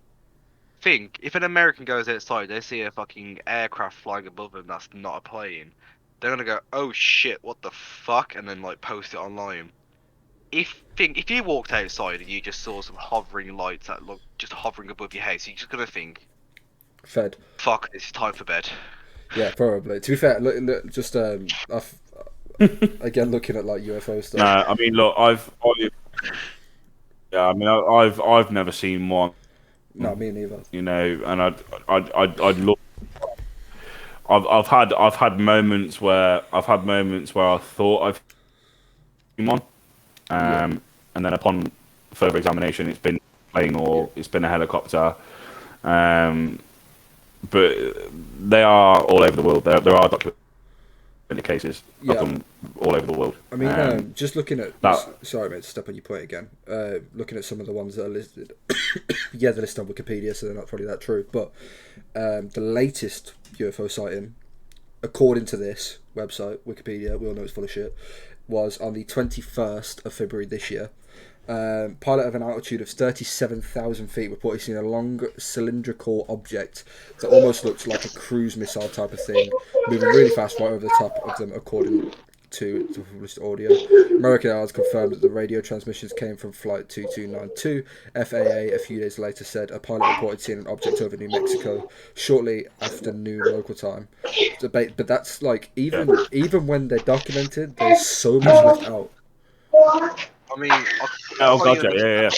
think if an American goes outside, they see a fucking aircraft flying above them that's not a plane, they're gonna go, "Oh shit, what the fuck," and then like post it online. If you walked outside and you just saw some hovering lights that look just hovering above your house, you're just gonna think,
Fed.
"Fuck, it's time for bed."
Yeah, probably. To be fair, look just again looking at like UFO stuff.
no, I mean, look, I've never seen one.
No, me neither.
You know, and I'd look. I've had moments where I thought I've seen one, and then upon further examination, it's been a plane or it's been a helicopter. But they are all over the world. There are documented cases of them all over the world.
I mean, just looking at
that,
sorry, mate, to step on your point again. Looking at some of the ones that are listed, they're listed on Wikipedia, so they're not probably that true. But the latest UFO sighting, according to this website, Wikipedia, we all know it's full of shit, was on the 21st of February this year. Pilot of an altitude of 37,000 feet reported seeing a long cylindrical object that almost looks like a cruise missile type of thing, moving really fast right over the top of them, according to the published audio. American Airlines confirmed that the radio transmissions came from Flight 2292. FAA a few days later said a pilot reported seeing an object over New Mexico shortly after noon local time. But that's like, even when they're documented, there's so much left out.
I mean,
yeah.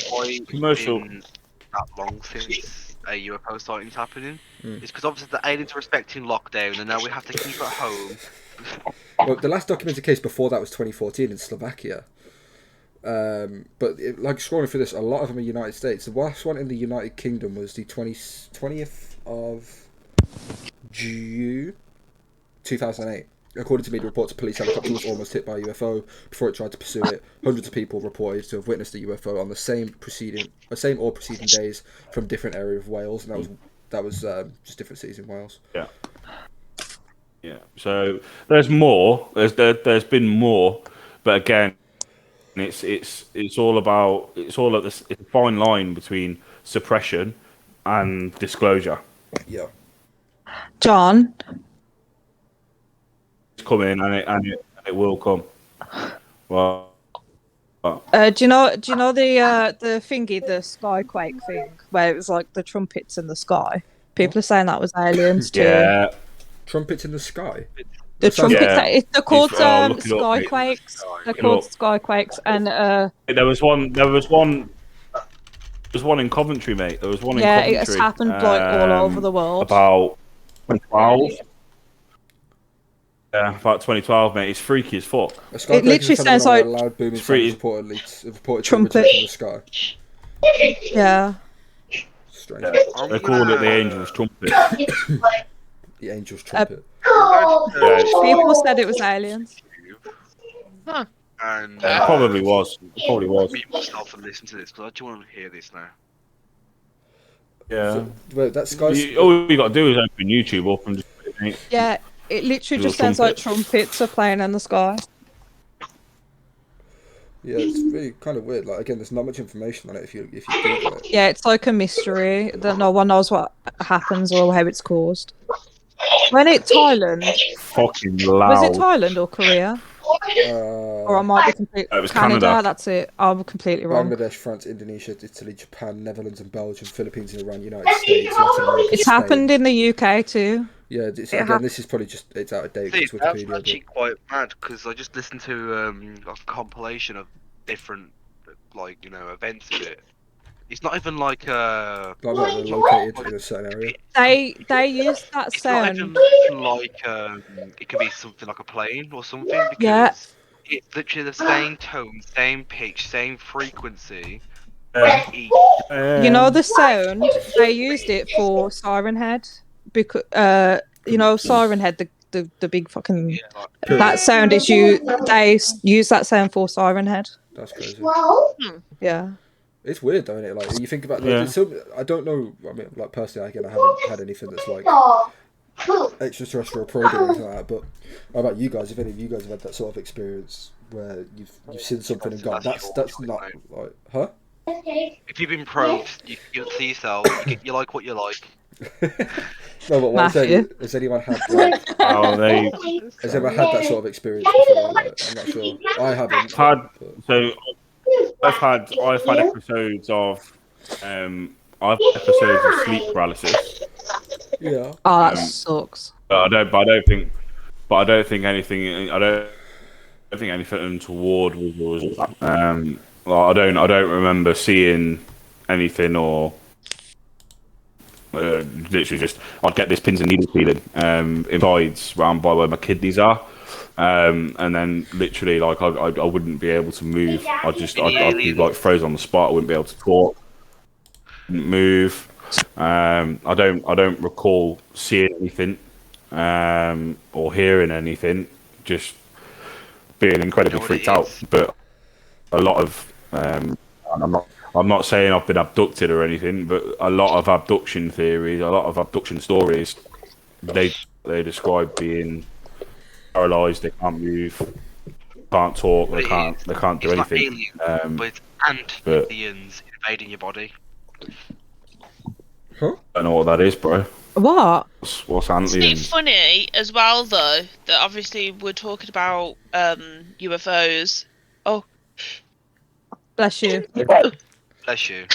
Commercial.
That long since a UFO sighting's happening. It's because obviously the aliens are respecting lockdown, and now we have to keep at home.
Well, the last documented case before that was 2014 in Slovakia. But like scrolling through this, a lot of them are United States. The last one in the United Kingdom was the 20th of June 2008. According to media reports, a police helicopter was almost hit by a UFO before it tried to pursue it. Hundreds of people reported to have witnessed a UFO on the same or preceding days from different areas of Wales, and that was just different cities in Wales.
Yeah. So there's more. There's been more, but again, And it's all at this. It's a fine line between suppression and disclosure.
Yeah.
John,
It's coming, and it will come. Well,
do you know the thingy, the skyquake thing, where it was like the trumpets in the sky? People are saying that was aliens too.
yeah.
Trumpets in the sky.
The trumpets.
Yeah.
They're called
look it up, mate.
skyquakes. They're
Look it
called
up.
skyquakes, and
There was one. There was one in Coventry, mate. There was one in
yeah,
Coventry.
it has happened like all over the world.
About 2012. Yeah, about 2012, mate. It's freaky as fuck.
A skyquake
It literally
is a phenomenon
sounds
where
like
a loud booming
it's pretty-
sound is reported to
Trumpet.
originate from the sky.
Yeah.
Strange.
They called it the Angel's Trumpet.
The angel's trumpet.
People said it was aliens.
And
It probably was. It probably was.
mute myself and listen to this because I do want to hear this now.
Yeah.
So, wait, that sky.
All you got to do is open YouTube up and just.
Yeah, it literally
Little
just sounds like
trumpets.
trumpets are playing in the sky.
Yeah, it's really kind of weird. Like again, there's not much information on it if you Google it.
Yeah, it's like a mystery that no one knows what happens or how it's caused. When it Thailand,
Fucking
was
loud.
it Thailand or Korea? Or I might be completely
it was Canada.
That's it. I'm completely wrong.
Bangladesh, France, Indonesia, Italy, Japan, Netherlands, and Belgium, Philippines, Iran, United States, Latin America.
It's
Spain.
happened in the UK too.
Yeah, again, this is probably just it's out of date.
See,
It's
that's
Wikipedia.
actually quite mad because I just listened to a compilation of different, like, events of it. It's not even like
But like they're located in a certain area.
They used that
it's not
sound.
even like it could be something like a plane or something because
Yeah.
it's literally the same tone, same pitch, same frequency. each.
You know the sound they used it for Siren Head because Siren Head, the big fucking
Yeah, like,
that sound is they use that sound for Siren Head.
That's crazy.
Yeah.
It's weird, though, isn't it? Like you think about,
Yeah.
I don't know. I mean, like personally, again, I haven't had anything that's like extraterrestrial probing or anything like that. But how about you guys? If any of you guys have had that sort of experience where you've seen something and gone, that's not like, huh?
if you've been probed, you can see yourself. You like what you like.
No, but what I'm saying,
Matthew.
has anyone had like,
Oh, they
has anyone had that sort of experience before? Like, I'm not sure. I haven't.
had.
but-
So I've had episodes of I've had episodes of sleep paralysis.
Yeah.
Oh, that sucks.
But I don't think anything. I don't think anything untoward was. Like, I don't remember seeing anything or. Literally just I'd get this pins and needles feeling inside round by where my kidneys are, and then literally like I wouldn't be able to move. I'd be like frozen on the spot. I wouldn't be able to talk, wouldn't move. I don't recall seeing anything or hearing anything. Just being incredibly freaked out. But a lot of I'm not saying I've been abducted or anything, but a lot of abduction theories, a lot of abduction stories, they describe being paralysed, they can't move, can't talk, they can't do
It's
anything.
not aliens, but aliens invading your body.
Huh?
I don't know what that is, bro.
What?
What's
Isn't it
aliens?
funny as well, though, that obviously we're talking about UFOs. Oh,
Bless you.
Bless you.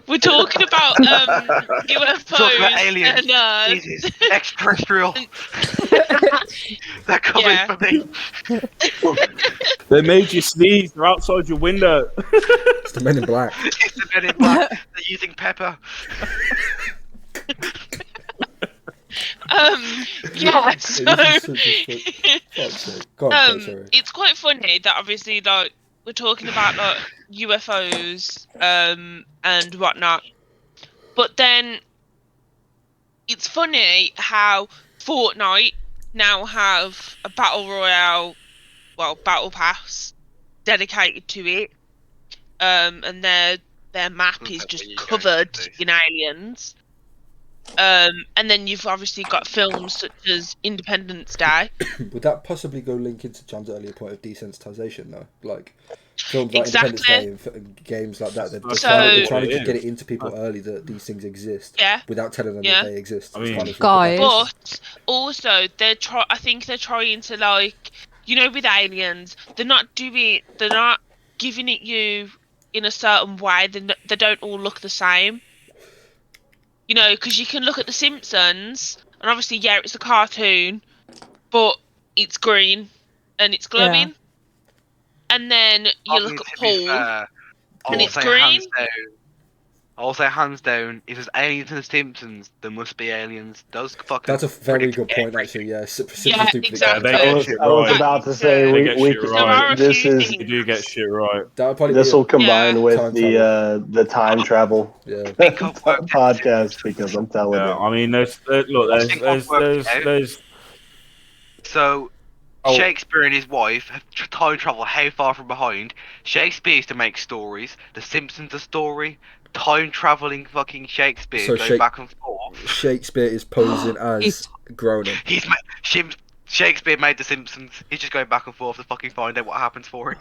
we're talking about UFOs
Talking about aliens.
and
Jesus, extraterrestrial. They're coming
Yeah.
for me.
They made you sneeze. They're outside your window.
It's the Men in Black.
It's the Men in Black. They're using pepper.
yeah.
This
So
is such a fuck's sake. Go on, sorry.
it's quite funny that obviously like we're talking about like UFOs and whatnot, but then it's funny how Fortnite now have a battle royale, battle pass dedicated to it, and their map is just covered in aliens. And then you've obviously got films such as Independence Day.
Would that possibly go link into John's earlier point of desensitization, though? Like, films like Independence Day and games like that. They're trying to just get it into people early that these things exist, without telling them that they exist.
I mean,
kind of
guys.
But also, I think they're trying to, like, you know, with aliens, they're not giving it you in a certain way. They don't all look the same. You know, because you can look at The Simpsons, and obviously, it's a cartoon, but it's green and it's glowing. And then you look at Paul, and it's green.
I'll say hands down, if there's aliens in The Simpsons, there must be aliens. Those fucking.
That's a very good point, actually. Yeah,
exactly.
I was about to say we this is
you do get shit right.
This will combine with the time travel podcast because I'm telling you.
I mean, there's
So Shakespeare and his wife have time traveled how far from behind? Shakespeare used to make stories. The Simpsons a story. Time traveling fucking Shakespeare going back and forth.
Shakespeare is posing as grown up.
Shakespeare made The Simpsons. He's just going back and forth to fucking find out what happens for it.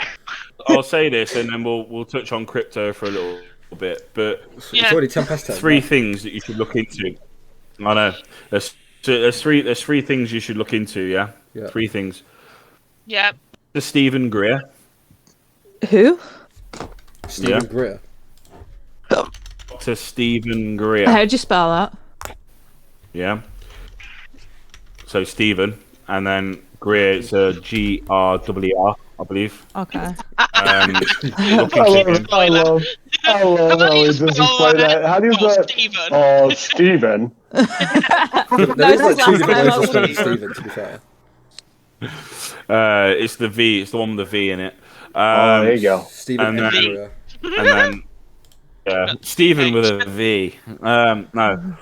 I'll say this, and then we'll touch on crypto for a little bit. But
it's already 10 past 10.
3 things that you should look into. I know there's three things you should look into. Yeah. 3 things.
Yeah.
To Stephen Greer.
Who?
Stephen Greer.
To Stephen Greer.
How'd you spell that?
Yeah. So Stephen, and then Greer, it's a Grrr, I believe.
Okay.
I love how he just explained that. How do you say
Stephen?
Oh, Stephen.
There's like 2 different ways of spelling Stephen, to be fair.
It's the V. It's the one with the V in it.
There you go.
Stephen
and
Greer.
And then Stephen with a V. No.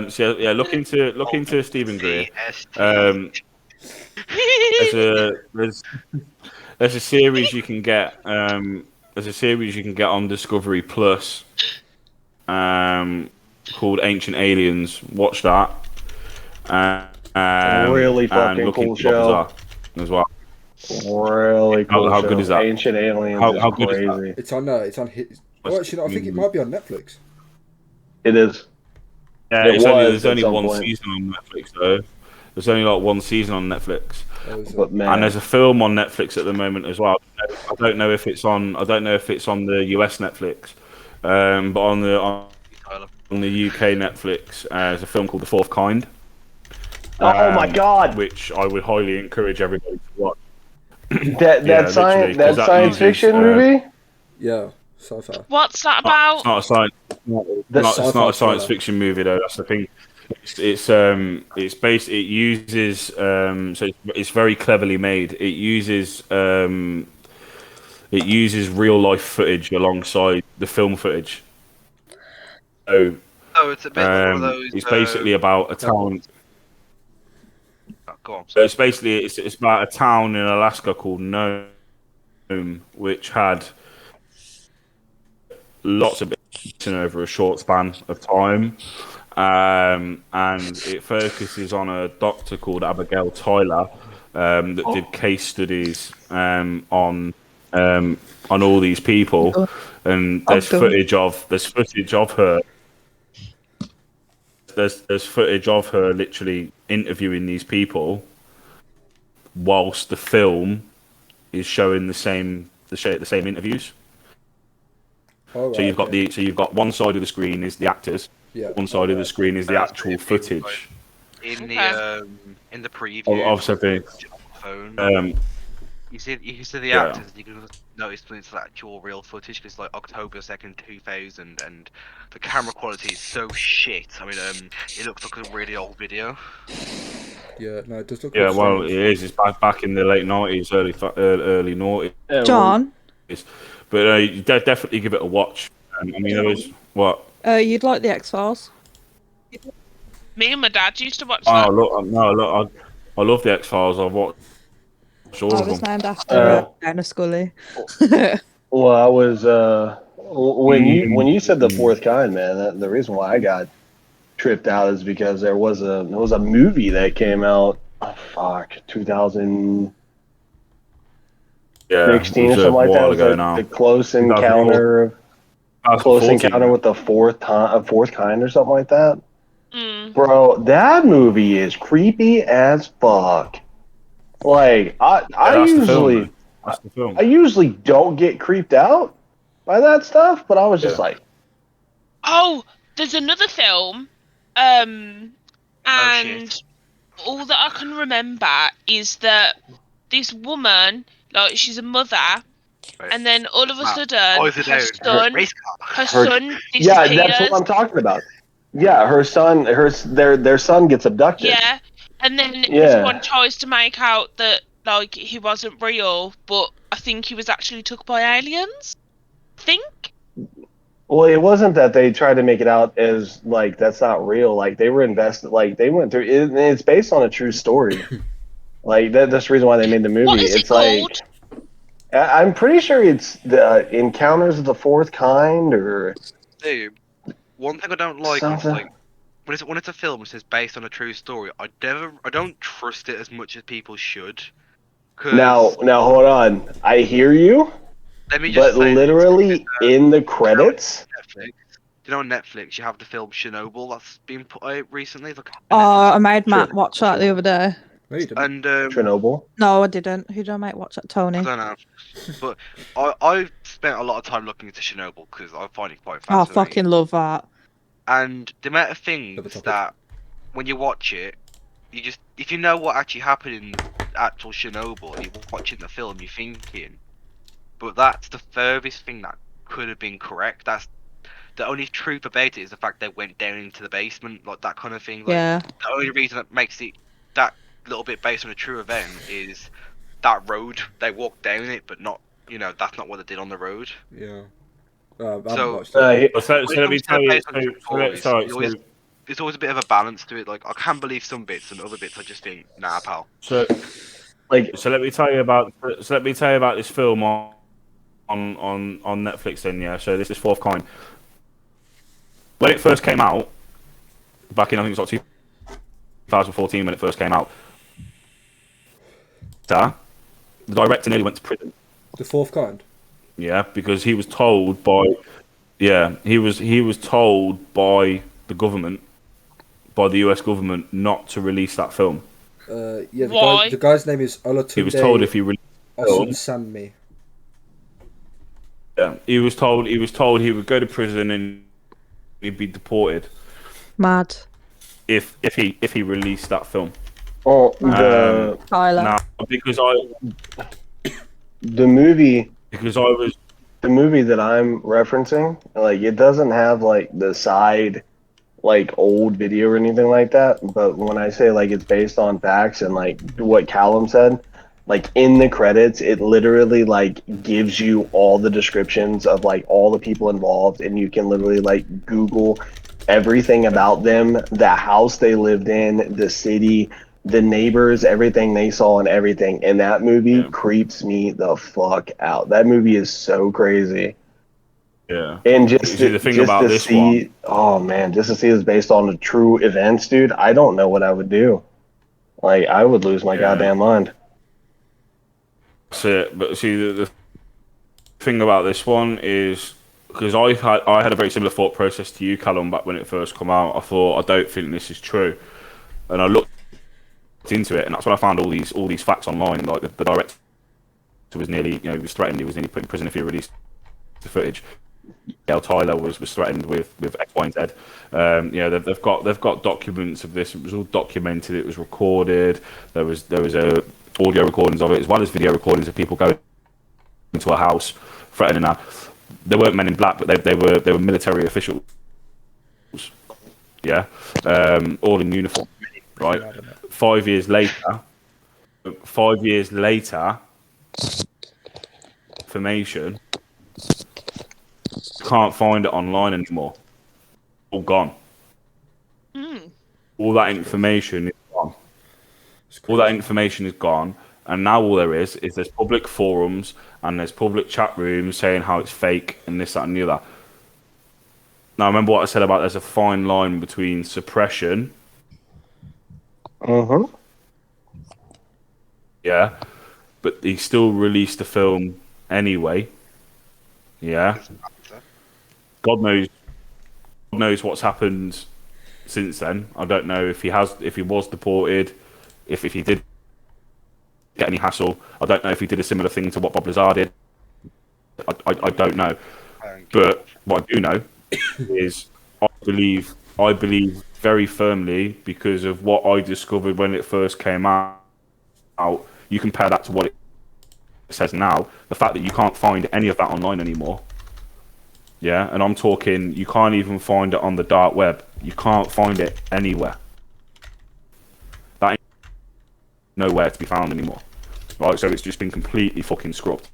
So look into Stephen Greer. There's a series you can get. There's a series you can get on Discovery Plus. Called Ancient Aliens. Watch that.
Really fucking cool show
as well.
Really cool.
How good is that?
Ancient Aliens.
How
is
good
crazy.
is that?
It's on his. Well, actually, I think it might be on Netflix.
It is.
Yeah, there's only one season on Netflix though. There's only like 1 season on Netflix. And there's a film on Netflix at the moment as well. I don't know if it's on the US Netflix, but on the UK Netflix, there's a film called The Fourth Kind.
Oh my god!
Which I would highly encourage everybody to watch.
That science fiction movie?
Yeah, sci-fi.
What's that about?
It's not a science. It's not a science fiction movie though. That's the thing. It's based. It uses so it's very cleverly made. It uses real life footage alongside the film footage. So
it's a bit one of those.
It's basically about a town.
Go on.
So it's basically it's about a town in Alaska called Nome, which had lots of bits over a short span of time. And it focuses on a doctor called Abigail Tyler that did case studies on all these people, and there's footage of her. There's footage of her literally interviewing these people, whilst the film is showing the same interviews.
Oh, right,
so you've got one side of the screen is the actors.
Yeah.
One side of the screen is the actual footage.
In the preview
of something.
Phone. You see the actors. You can notice when it's actual real footage because it's like October 2nd, 2000, and the camera quality is so shit. I mean, it looks like a really old video.
Yeah, no, it does look.
Yeah, well, it is. It's back in the late 90s, early 90s.
John.
But you definitely give it a watch. I mean, there was what.
You'd like the X-Files?
Me and my dad used to watch that.
Look, I love the X-Files. I've watched all of them.
I was named after Anna Scully.
Well, I was when you said the fourth kind, man. The reason why I got tripped out is because there was a movie that came out. 2000.
Yeah,
16
it
or
was
something
a
like that.
while
Was
ago
like
now.
the close
2004.
encounter with the fourth kind or something like that.
Mm.
Bro, that movie is creepy as fuck. Like
Yeah, that's the film, though. That's the film.
I usually don't get creeped out by that stuff, but I was just
Yeah.
like,
Oh, there's another film,
Oh
and
shit.
all that I can remember is that this woman, like, she's a mother,
Right.
and then all of a
Matt,
sudden,
boys it down. Race car.
her
her,
son
yeah, that's what
disappears.
I'm talking about. Yeah, their son gets abducted.
Yeah, and then
Yeah.
everyone tries to make out that like he wasn't real, but I think he was actually took by aliens. I think.
Well, it wasn't that they tried to make it out as like that's not real. Like they were invested. Like they went through. It's based on a true story. Like that's the reason why they made the movie.
What is it
It's like
called?
I'm pretty sure it's the Encounters of the Fourth Kind or
Dude, one thing I don't like is
something.
like when it's a film which is based on a true story. I don't trust it as much as people should. Cause
Now hold on. I hear you,
let me just
but
say this,
literally in the credits.
Netflix. You know on Netflix you have the film Chernobyl that's been put out recently. Look,
Oh, I made Matt
Sure,
watch that the other day.
No, you didn't.
and
Chernobyl.
No, I didn't. Who did I make watch that?
I
Tony.
don't know, but I've spent a lot of time looking into Chernobyl because I find it quite
Oh, I
fascinating.
fucking love that.
And the amount of
Another
things
topic.
that when you watch it, you just if you know what actually happened in actual Chernobyl, and you're watching the film, you're thinking, but that's the furthest thing that could have been correct. That's the only truth about it is the fact they went down into the basement, like that kind of thing. Like
Yeah.
the only reason that makes it that little bit based on a true event is that road they walked down it, but not that's not what they did on the road.
Yeah. I haven't
So-
watched it.
So
When it
let me
comes to
tell you.
based on true stories,
Sorry.
there's always a bit of a balance to it. Like I can believe some bits, and other bits I just think, nah, pal.
So
Like
let me tell you about. So let me tell you about this film on Netflix. Then So this is Fourth Kind. When it first came out, back in I think it was like 2014 when it first came out, the director nearly went to prison.
The Fourth Kind.
Yeah, because he was told by he was told by the government, by the US government, not to release that film.
Yeah.
Why?
The guy's name is Olatunde.
He was told if he released the film,
Osunsanmi.
he was told he would go to prison and he'd be deported
Mad.
if he released that film.
oh the
Tyler.
Now because
the movie
I was
the movie that I'm referencing, like it doesn't have like the side like old video or anything like that. But when I say like it's based on facts and like what Callum said, like in the credits, it literally like gives you all the descriptions of like all the people involved, and you can literally like Google everything about them, the house they lived in, the city, the neighbors, everything they saw, and everything. And that movie creeps me the fuck out. That movie is so crazy.
yeah.
And
You see, the thing about this one,
oh man, just to see it's based on the true events, dude. I don't know what I would do. Like, I would lose my goddamn mind.
that's it. But see, the thing about this one is because I had a very similar thought process to you, Callum, back when it first came out. I thought I don't think this is true, and I looked into it, and that's when I found all these facts online. Like the director was nearly, he was threatened. He was nearly put in prison if he released the footage. Gail Tyler was threatened with X, Y, and Z. They've got documents of this. It was all documented. It was recorded. There was audio recordings of it as well as video recordings of people going into a house threatening her. They weren't men in black, but they were military officials. Yeah, all in uniform. Right. 5 years later, information. Can't find it online anymore. All gone. All that information is gone. All that information is gone, and now all there is there's public forums and there's public chat rooms saying how it's fake and this, that, and the other. Now, remember what I said about there's a fine line between suppression, yeah, but he still released the film anyway. Yeah, God knows what's happened since then. I don't know if he was deported, if he did get any hassle. I don't know if he did a similar thing to what Bob Lazar did. I don't know. But what I do know is I believe very firmly, because of what I discovered when it first came out. You compare that to what it says now. The fact that you can't find any of that online anymore. Yeah, and I'm talking, you can't even find it on the dark web. You can't find it anywhere. That ain't nowhere to be found anymore. Right, so it's just been completely fucking scrubbed.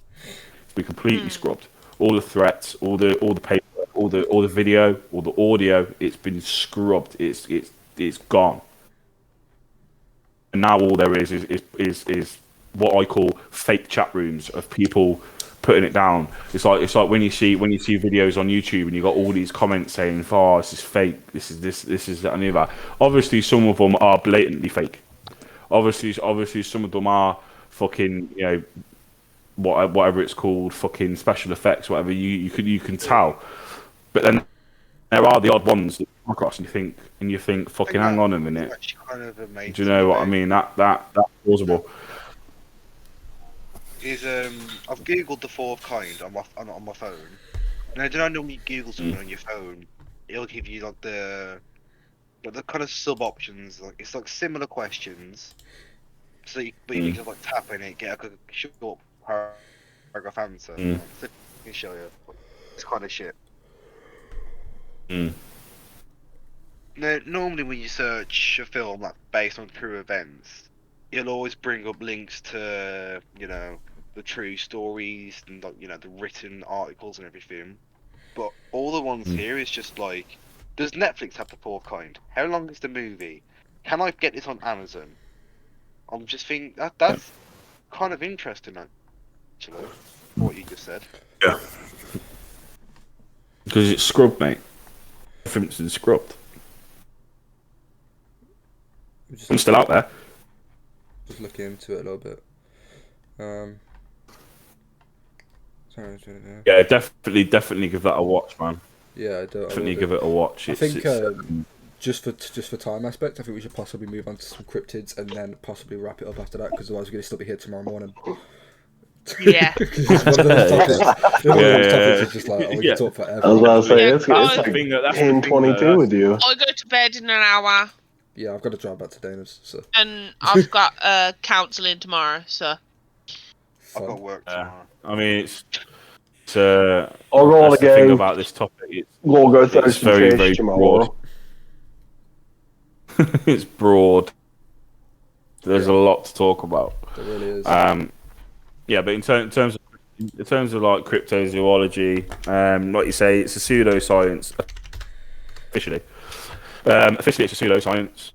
It's been completely scrubbed. All the threats, all the paper, all the video, all the audio, it's been scrubbed. It's gone. And now all there is what I call fake chat rooms of people putting it down. It's like when you see videos on YouTube and you got all these comments saying, "Oh, this is fake. This is that and the other." Obviously, some of them are blatantly fake. Obviously, some of them are fucking, you know, whatever it's called, fucking special effects, whatever. You can tell, but then there are the odd ones that come across and you think, fucking, hang on a minute.
Kind of amazing.
Do you know what I mean? That's plausible.
I've googled the fourth kind on my phone. Now, do you know normally Google something on your phone? It'll give you like the kind of sub options. Like it's like similar questions. So you can just like tap in it, get a short paragraph answer. So I can show you. It's kind of shit. Now, normally when you search a film like based on true events, it'll always bring up links to, you know, the true stories and, like, you know, the written articles and everything. But all the ones here is just like, does Netflix have the fourth kind? How long is the movie? Can I get this on Amazon? I'm just thinking that's kind of interesting, actually, what you just said.
Yeah. Because it's scrubbed, mate. Everything's been scrubbed. I'm still out there.
Just looking into it a little bit.
Yeah, definitely give that a watch, man.
Yeah, I do.
Definitely give it a watch.
I think just for time aspect, I think we should possibly move on to some cryptids and then possibly wrap it up after that, because otherwise we're going to still be here tomorrow morning.
Yeah.
It's one of those topics. One of those topics is just like, we can talk forever.
I was about to say, it's like
that's
10:22 with you.
I go to bed in an hour.
Yeah, I've got to drive back to Dana's, so.
And I've got counselling tomorrow, so.
I've got work tomorrow.
I mean, it's
I'll go on
that's the
again.
thing about this topic.
We'll go
It's very, very
tomorrow.
broad. It's broad. There's a lot to talk about.
There really is.
Yeah, but in terms of like cryptozoology, like you say, it's a pseudoscience. Officially, it's a pseudoscience.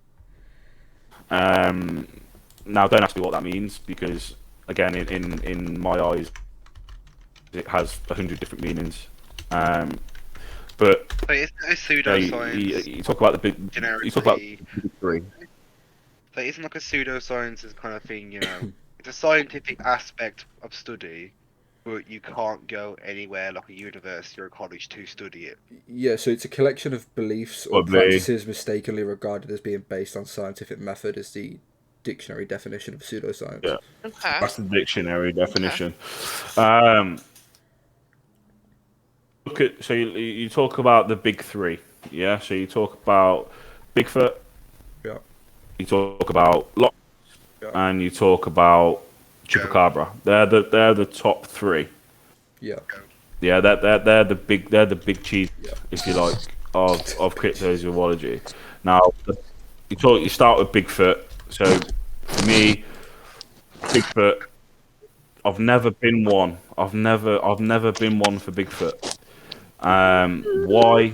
Now, don't ask me what that means, because again, in my eyes, it has 100 different meanings. But
it's a pseudoscience.
you talk about the big. You talk about the big three.
So it isn't like a pseudoscience kind of thing, you know. It's a scientific aspect of study, but you can't go anywhere like a university or a college to study it.
Yeah, so it's a collection of beliefs or practices mistakenly regarded as being based on scientific method, is the dictionary definition of pseudoscience.
Yeah,
Okay.
that's the dictionary definition. Look at, so you talk about the big three, yeah. So you talk about Bigfoot.
Yeah.
You talk about Loch.
Yeah.
And you talk about Chupacabra. They're the top three.
Yeah.
Yeah, they're the big cheese, if you like, of cryptozoology. Now, you start with Bigfoot. So for me, Bigfoot, I've never been one. I've never been one for Bigfoot. Why?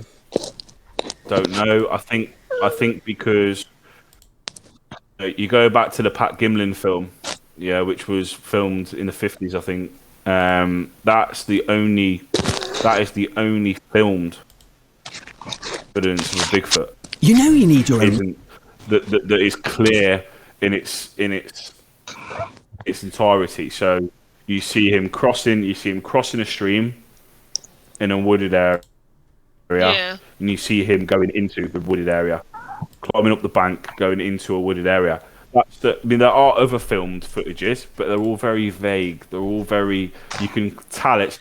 Don't know. I think because you go back to the Pat Gimlin film, yeah, which was filmed in the 50s, I think. That is the only filmed evidence of a Bigfoot.
You know, you need your own.
That is clear in its its entirety. So you see him crossing a stream in a wooded area,
Yeah.
and you see him going into the wooded area, climbing up the bank, going into a wooded area. I mean, there are other filmed footages, but they're all very vague. They're all very. You can tell it's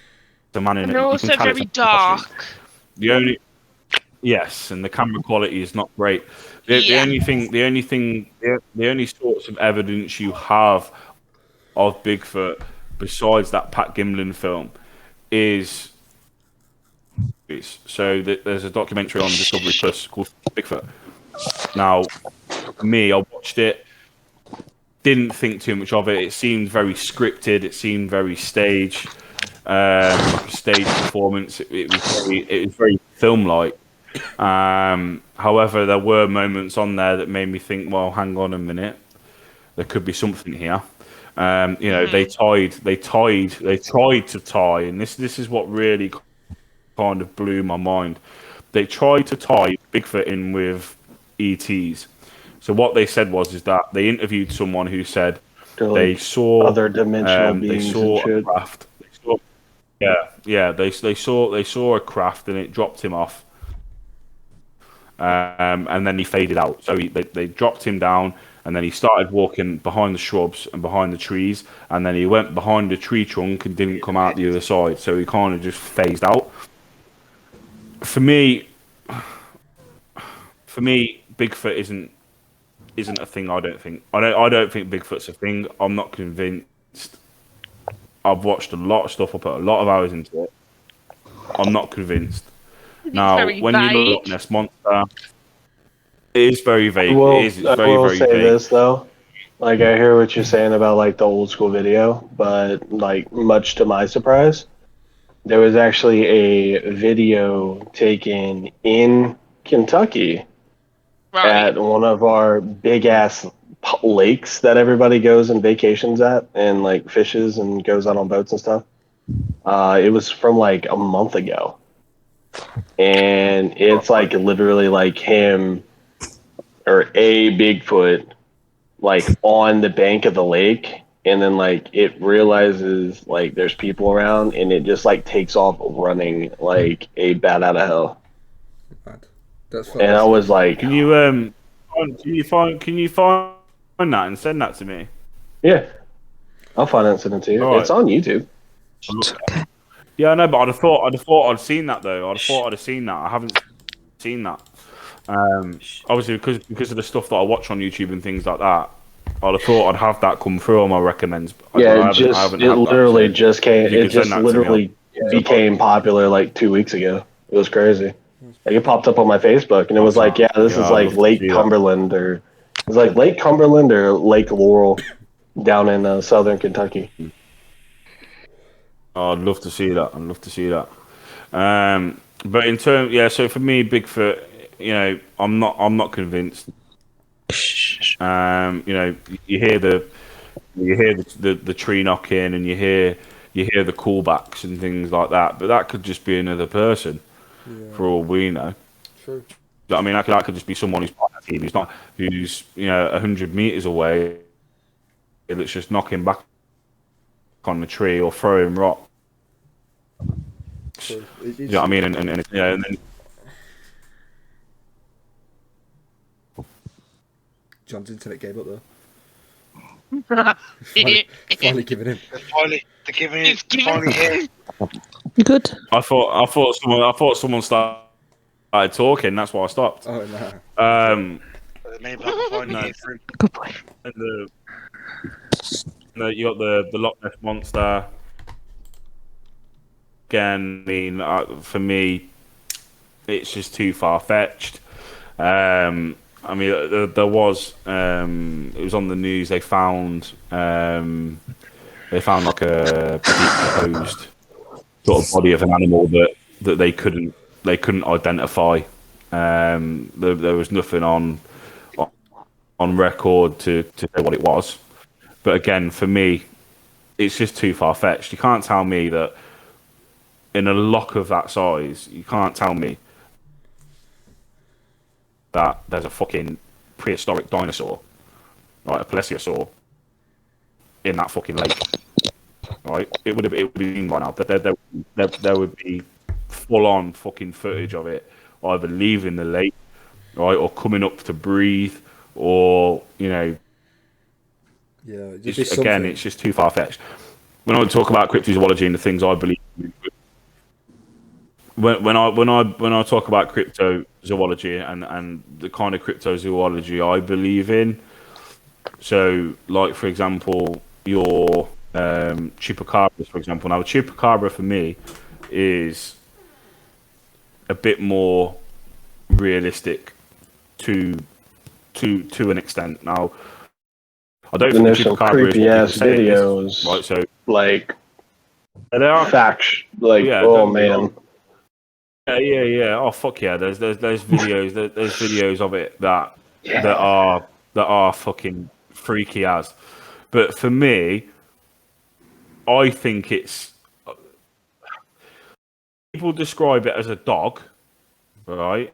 the man in
And
it.
they're
You can
also
tell it's
very
a costume.
dark.
The only Yes, and the camera quality is not great. The
Yeah.
the only sorts of evidence you have of Bigfoot, besides that Pat Gimlin film, is there's a documentary on Discovery Plus called Bigfoot. Now, me, I watched it, didn't think too much of it. It seemed very scripted. It seemed very staged, stage performance. It was very film-like. However, there were moments on there that made me think, well, hang on a minute, there could be something here. They tried to tie, and this is what really kind of blew my mind. They tried to tie Bigfoot in with ETs. So what they said is that they interviewed someone who said they saw
other dimensional beings
they saw
and shit.
a craft. They saw a craft and it dropped him off. And then he faded out. So they dropped him down, and then he started walking behind the shrubs and behind the trees, and then he went behind the tree trunk and didn't come out the other side. So he kind of just phased out. For me, Bigfoot isn't a thing. I don't think Bigfoot's a thing. I'm not convinced. I've watched a lot of stuff. I put a lot of hours into it. I'm not convinced. Now,
very
when you look
vague.
at Loch Ness Monster, it is very vague.
Well,
It's
I
very,
will
very
say
vague.
this though, like I hear what you're saying about like the old school video, but like much to my surprise, there was actually a video taken in Kentucky
Right.
at one of our big ass lakes that everybody goes and vacations at and like fishes and goes out on boats and stuff. It was from like a month ago. And it's like literally like him or a Bigfoot like on the bank of the lake, and then like it realizes like there's people around, and it just like takes off running like a bat out of hell.
That's
And I was like,
Can you find that and send that to me?
yeah, I'll find it and send it to you.
All
It's
right.
on YouTube.
Yeah, I know, but I'd have thought I'd seen that though. I'd have seen that. I haven't seen that. Obviously because of the stuff that I watch on YouTube and things like that. I'd have thought I'd have that come through on my recommends. But
Yeah,
I haven't
it
had
literally
that, so
just came.
if you
It
could send
just
that to me,
literally became popular like 2 weeks ago. It was crazy. Like it popped up on my Facebook, and it was like, yeah, this is
I'd
like
love to
Lake
see that.
Cumberland, or it's like Lake Cumberland or Lake Laurel down in southern Kentucky.
I'd love to see that. But in terms, so for me, Bigfoot, I'm not convinced. You hear the tree knocking, and you hear the callbacks and things like that. But that could just be another person, for all we know.
True.
I mean, that could just be someone who's 100 meters away. That's just knocking back on the tree or throwing rock.
True.
You know what I mean? And then
John's internet gave up though.
Idiot.
Finally giving in.
They're giving it.
It's
Finally here.
Good.
I thought someone started talking. That's why I stopped.
Oh no.
Maybe I can finally hear through.
Good boy.
And you got the Loch Ness Monster. Again, I mean, for me, it's just too far fetched. I mean, there was it was on the news. They found like a decomposed sort of body of an animal that they couldn't identify. There was nothing on record to say what it was. But again, for me, it's just too far fetched. You can't tell me that in a loch of that size, you can't tell me that there's a fucking prehistoric dinosaur, like a plesiosaur, in that fucking lake. Right? It would be seen by now. There would be full on fucking footage of it, either leaving the lake, right, or coming up to breathe, or
Yeah,
it's just too far fetched. When I talk about cryptozoology and the things I believe in, when I talk about cryptozoology and the kind of cryptozoology I believe in, so like for example, your chupacabras, for example. Now, a chupacabra for me is a bit more realistic to an extent. Now, I don't think
some
chupacabra
creepy ass videos,
right? So
like
there are
facts, like
yeah,
oh man,
yeah. Oh fuck yeah! There's videos there's videos of it that are fucking freaky as. But for me, I think it's people describe it as a dog, right?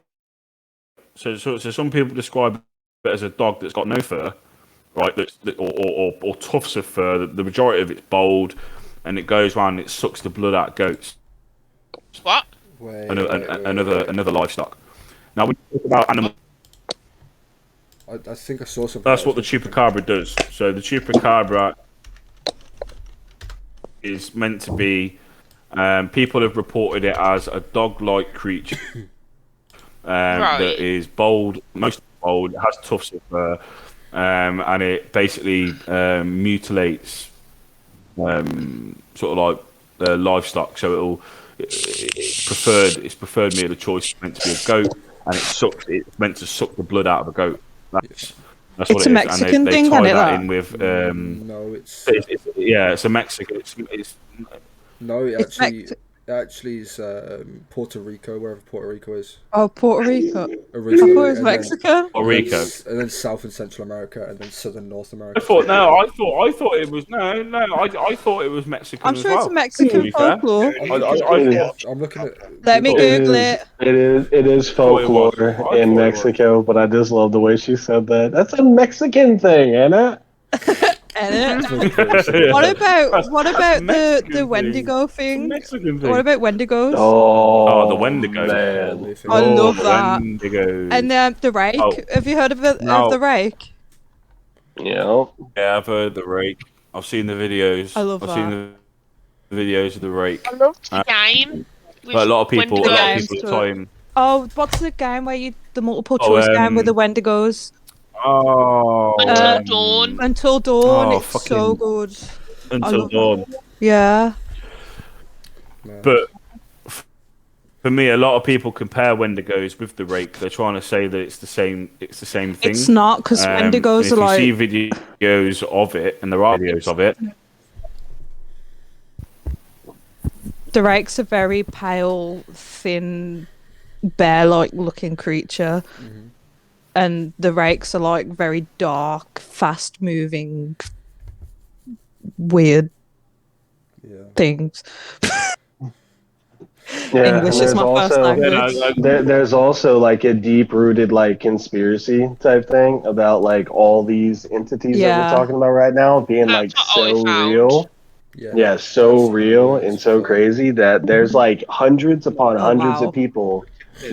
So some people describe it as a dog that's got no fur, right? Or tufts of fur. The majority of it's bald, and it goes around and it sucks the blood out of goats.
What?
Another livestock. Now when you talk about animals,
I think I saw something.
that's what the chupacabra does. So the chupacabra is meant to be. People have reported it as a dog-like creature that is bold, mostly bold. It has tufts of fur, and it basically mutilates sort of like livestock. So its preferred meal of choice is meant to be a goat, and it's meant to suck the blood out of a goat. That's what
It's a Mexican
they
thing,
tie
isn't it?
that in with
no, it's
it's a Mexican.
no, it
It's
actually is Puerto Rico, wherever Puerto Rico is
Oh, Puerto Rico. I
originally.
thought it was
and then-
Mexico.
Puerto Rico.
and then South and Central America, and then Southern North America.
I thought it was I thought it was Mexican.
I'm
as
sure
well,
it's a
to
Mexican
be fair.
folklore.
I'm looking at.
Let me Google it.
It is folklore
I thought
in
it was.
Mexico, but I just love the way she said that. That's a Mexican thing, ain't it?
Innit? What about the
Mexican thing.
Wendigo
It's a
thing?
Mexican thing.
What about Wendigos?
Oh,
the Wendigo.
man.
I love that.
Wendigos.
And the rake.
Oh.
Have you heard of
No.
the rake?
Yeah.
Yeah, I've heard the rake. I've seen the videos.
I love
I've
that.
seen the videos of the rake.
I loved the game.
But a lot of people
Wendigos.
time.
Oh, what's the game where the multiple
Oh,
choice game with the Wendigos?
Oh,
Until Dawn.
Until Dawn,
Oh,
it's so
fucking-
good.
Until Dawn.
Yeah.
But for me, a lot of people compare Wendigos with the rake. They're trying to say that it's the same thing.
It's not, because Wendigos
if
are like...
you see videos of it, and there are videos of it.
The rake's a very pale, thin, bear-like looking creature.
Mm-hmm.
And the rakes are like very dark, fast-moving, weird things.
Yeah,
English is my first language.
There's also like a deep-rooted like conspiracy type thing about like all these entities that we're talking about right now being
That's
like
what I
so
found.
real. Yeah, so
That's
real
weird
and
as
so
fuck.
crazy that there's like hundreds upon hundreds
wow.
of people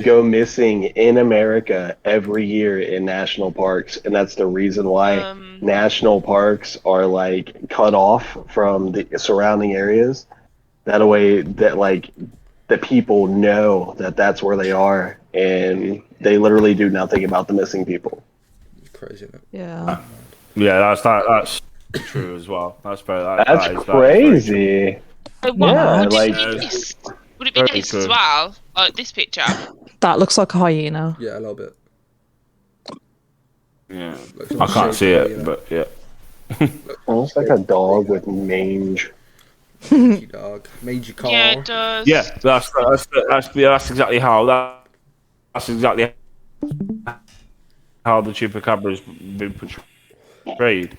go missing in America every year in national parks, and that's the reason why national parks are like cut off from the surrounding areas. That way, that like the people know that that's where they are, and they literally do nothing about the missing people.
Crazy, isn't it?
Yeah.
Yeah, that's true as well. That's very.
That's
that is
crazy.
So what,
Yeah,
would
like-
it be this? Would it be
Very
this as
true.
well? Like this picture?
That looks like a hyena.
Yeah, a little bit.
Yeah,
Looks
I
like
can't
shaped
see
hyena.
it, but yeah.
Almost like a dog with mange.
Mangy dog, mangy car.
Yeah, it does.
Yeah, that's exactly how that's exactly how the chupacabra's been portrayed,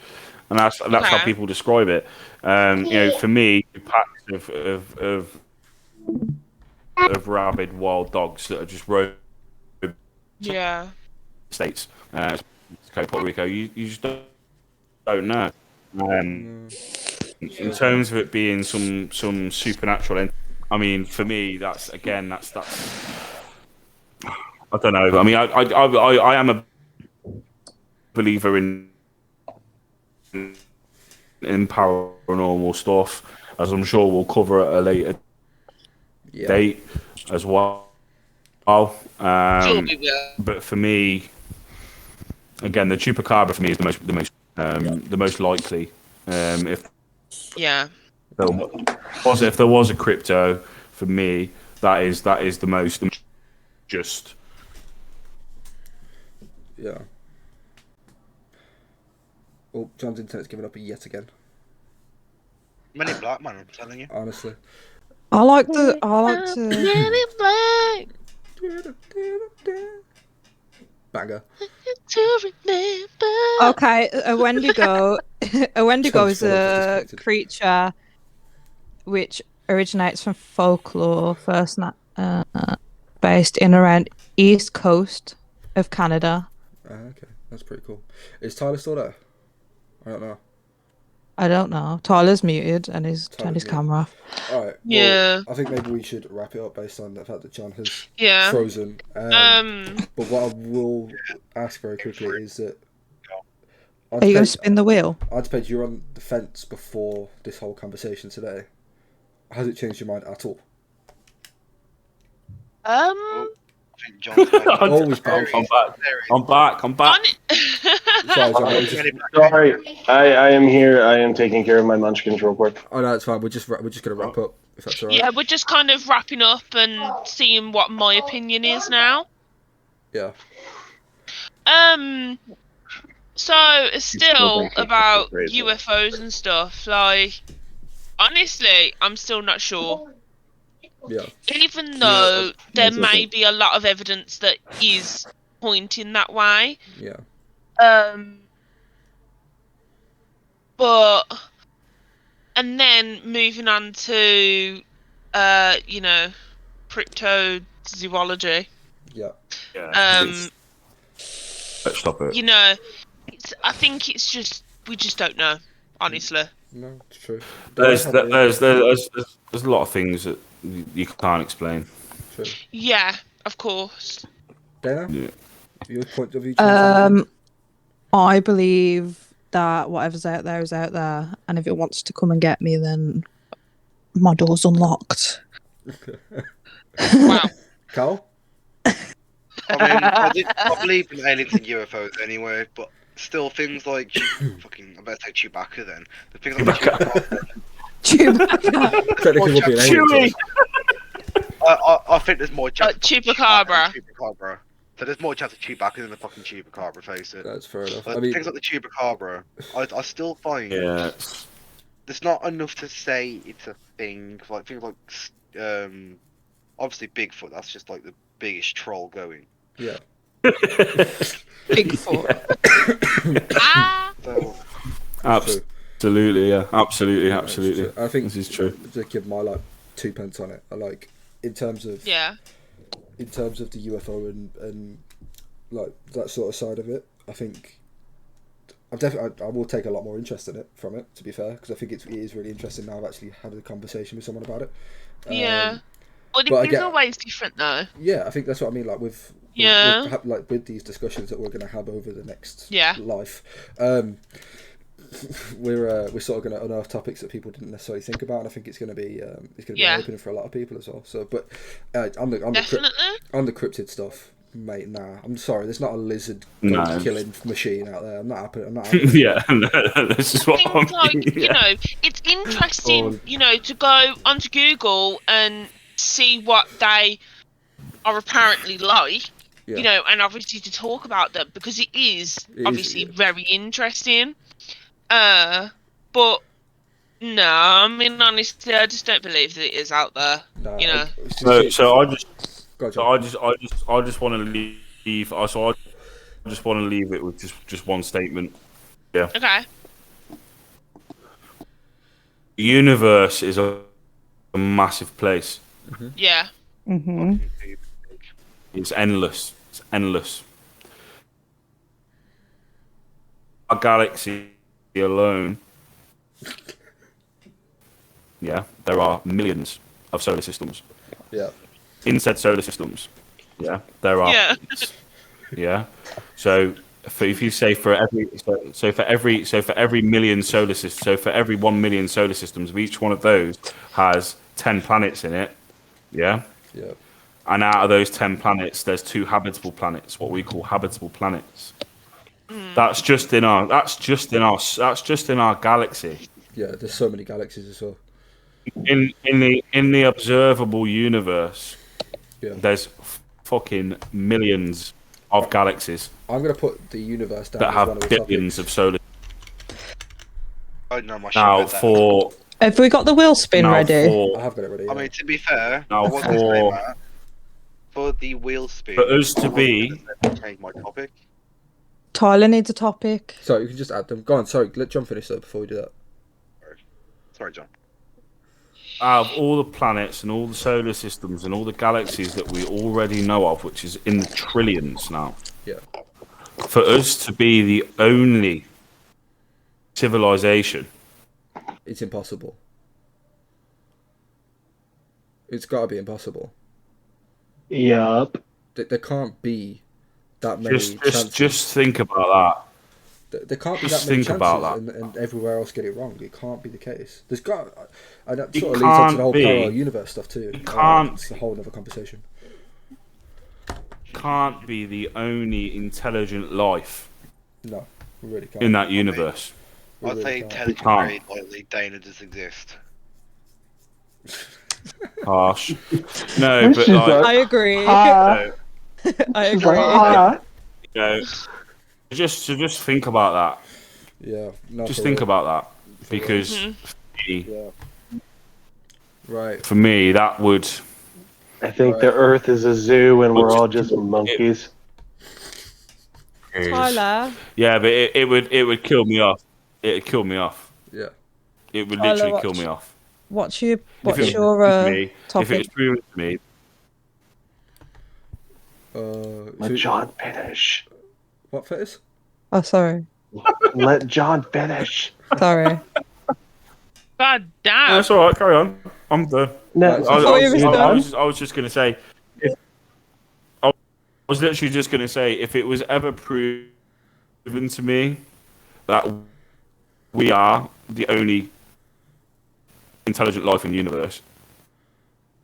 and that's how
Okay.
people describe it. You know, for me, packs of rabid wild dogs that are just roaming
Yeah.
the states, Puerto Rico. You just don't know. In terms of it being some supernatural, I mean, for me, that's I don't know. I mean, I am a believer in paranormal stuff, as I'm sure we'll cover at a later date as well. But for me, again, the Chupacabra for me is the most likely. If there was a crypto, for me, that is the most just.
Yeah. Oh, John's internet's giving up yet again.
Men in Black, man, I'm telling you.
Honestly.
I like to.
Banger.
Okay, a Wendigo. A Wendigo is a creature which originates from folklore, first based in around east coast of Canada.
Okay, that's pretty cool. Is Tyler still there? I don't know.
Tyler's muted and he's turned his camera off.
All right. Well, I think maybe we should wrap it up based on the fact that John has frozen. But what I will ask very quickly is that.
Are you going to spin the wheel?
I'd suppose you're on the fence before this whole conversation today. Has it changed your mind at all?
I think John's
always back.
I'm back.
Sorry, I am here. I am taking care of my munchkins real quick.
Oh no, it's fine. We're just gonna wrap up if that's alright.
Yeah, we're just kind of wrapping up and seeing what my opinion is now.
Yeah.
So it's still about UFOs and stuff. Like, honestly, I'm still not sure.
Yeah.
Even though there may be a lot of evidence that is pointing that way.
Yeah.
But and then moving on to cryptozoology.
Yeah.
Let's stop it.
I think it's just we just don't know, honestly.
No, it's true.
There's a lot of things that you can't explain.
True.
Yeah, of course.
Dana? Yeah. Your point of view?
I believe that whatever's out there is out there, and if it wants to come and get me, then my door's unlocked.
Wow.
Carl?
I believe in aliens and UFOs anyway, but still things like I better say Chewbacca then. The things like
Chewbacca.
Technically would be an alien.
I think there's more chance.
Chupacabra.
Chupacabra. So there's more chance of Chewbacca than the fucking Chupacabra, face it.
That's fair enough.
But
I mean,
things like the Chupacabra, I still find there's not enough to say it's a thing. Like things like obviously Bigfoot. That's just like the biggest troll going.
Yeah.
Bigfoot.
So,
absolutely, yeah, absolutely.
I think
this is true.
To give my 2 pence on it, in terms of the UFO and like that sort of side of it, I think I will take a lot more interest in it from it. To be fair, because I think it is really interesting now. I've actually had a conversation with someone about it.
Well, it is always different though.
Yeah, I think that's what I mean. With these discussions that we're going to have over the next life, we're sort of going to unearth topics that people didn't necessarily think about, and I think it's going to be opening for a lot of people as well. So, but on the cryptid stuff, mate, nah, I'm sorry, there's not a lizard killing machine out there. I'm not happy.
Yeah, this is what I'm
it's interesting, to go onto Google and see what they are apparently like. And obviously to talk about them because it is obviously very interesting. But no, I mean honestly, I just don't believe that it is out there. No,
So I just want to leave. So I just want to leave it with just one statement. Yeah.
Okay.
The universe is a massive place.
Mm-hmm.
Yeah.
Mm-hmm.
It's endless. It's endless. Our galaxy alone yeah, there are millions of solar systems.
Yeah.
In said solar systems, yeah, there are.
Yeah.
Yeah. So if you say for every million solar systems, so for every 1 million solar systems, each one of those has 10 planets in it. Yeah.
Yeah.
And out of those 10 planets, there's 2 habitable planets, what we call habitable planets. That's just in our galaxy.
Yeah. There's so many galaxies as well.
In the observable universe,
Yeah.
there's fucking millions of galaxies
I'm gonna put the universe down
that
as one
have
of the
billions
topics.
of solar.
I know my shit
Now
about that.
for
Have we got the wheel spin
now
ready?
I
for
have got it ready.
I
Yeah.
mean, to be fair,
Now
I was
for-
disclaimer for the wheel spin.
for us to
I wasn't
be-
gonna change my topic.
Tyler needs a topic.
Sorry, you can just add them. Go on. Sorry, let John finish though before we do that.
Sorry, John.
out of all the planets and all the solar systems and all the galaxies that we already know of, which is in the trillions now.
Yeah.
For us to be the only civilization,
It's impossible. It's got to be impossible.
Yup.
There can't be that many chances.
just think about
There can't be
just
that many
think about
chances, and everywhere else get it wrong. It can't be the case. There's got, and that
It
sort of leads on to the whole
can't be.
parallel universe stuff too.
It can't
It's a whole other conversation.
that. Can't be the only intelligent life
No, we really can't.
in that universe.
We
I'd
really
say
can't.
intelligent
Can't.
very lightly. Dana does exist.
Harsh. No,
Which
but
is
like,
I agree.
Ah.
I
She's like,
agree.
ah.
you know, just think about
Yeah. No,
that. Just
for
think
real.
about that, because
Yeah. Right.
for me, that would.
I think the Earth is a zoo and we're all just monkeys.
Tyler,
Yeah, but it would kill me off. It'd kill me off.
Yeah.
It would
Tyler,
literally kill me off.
what's your
If it
your
was me, if it
topic?
was proven to me,
Let John finish.
What fetish?
Oh, sorry,
Let John finish.
sorry.
God damn.
that's all right. Carry on. I'm done.
No,
Right,
I
thought you was done.
was just gonna say. I was literally just gonna say, if it was ever proven to me that we are the only intelligent life in the universe,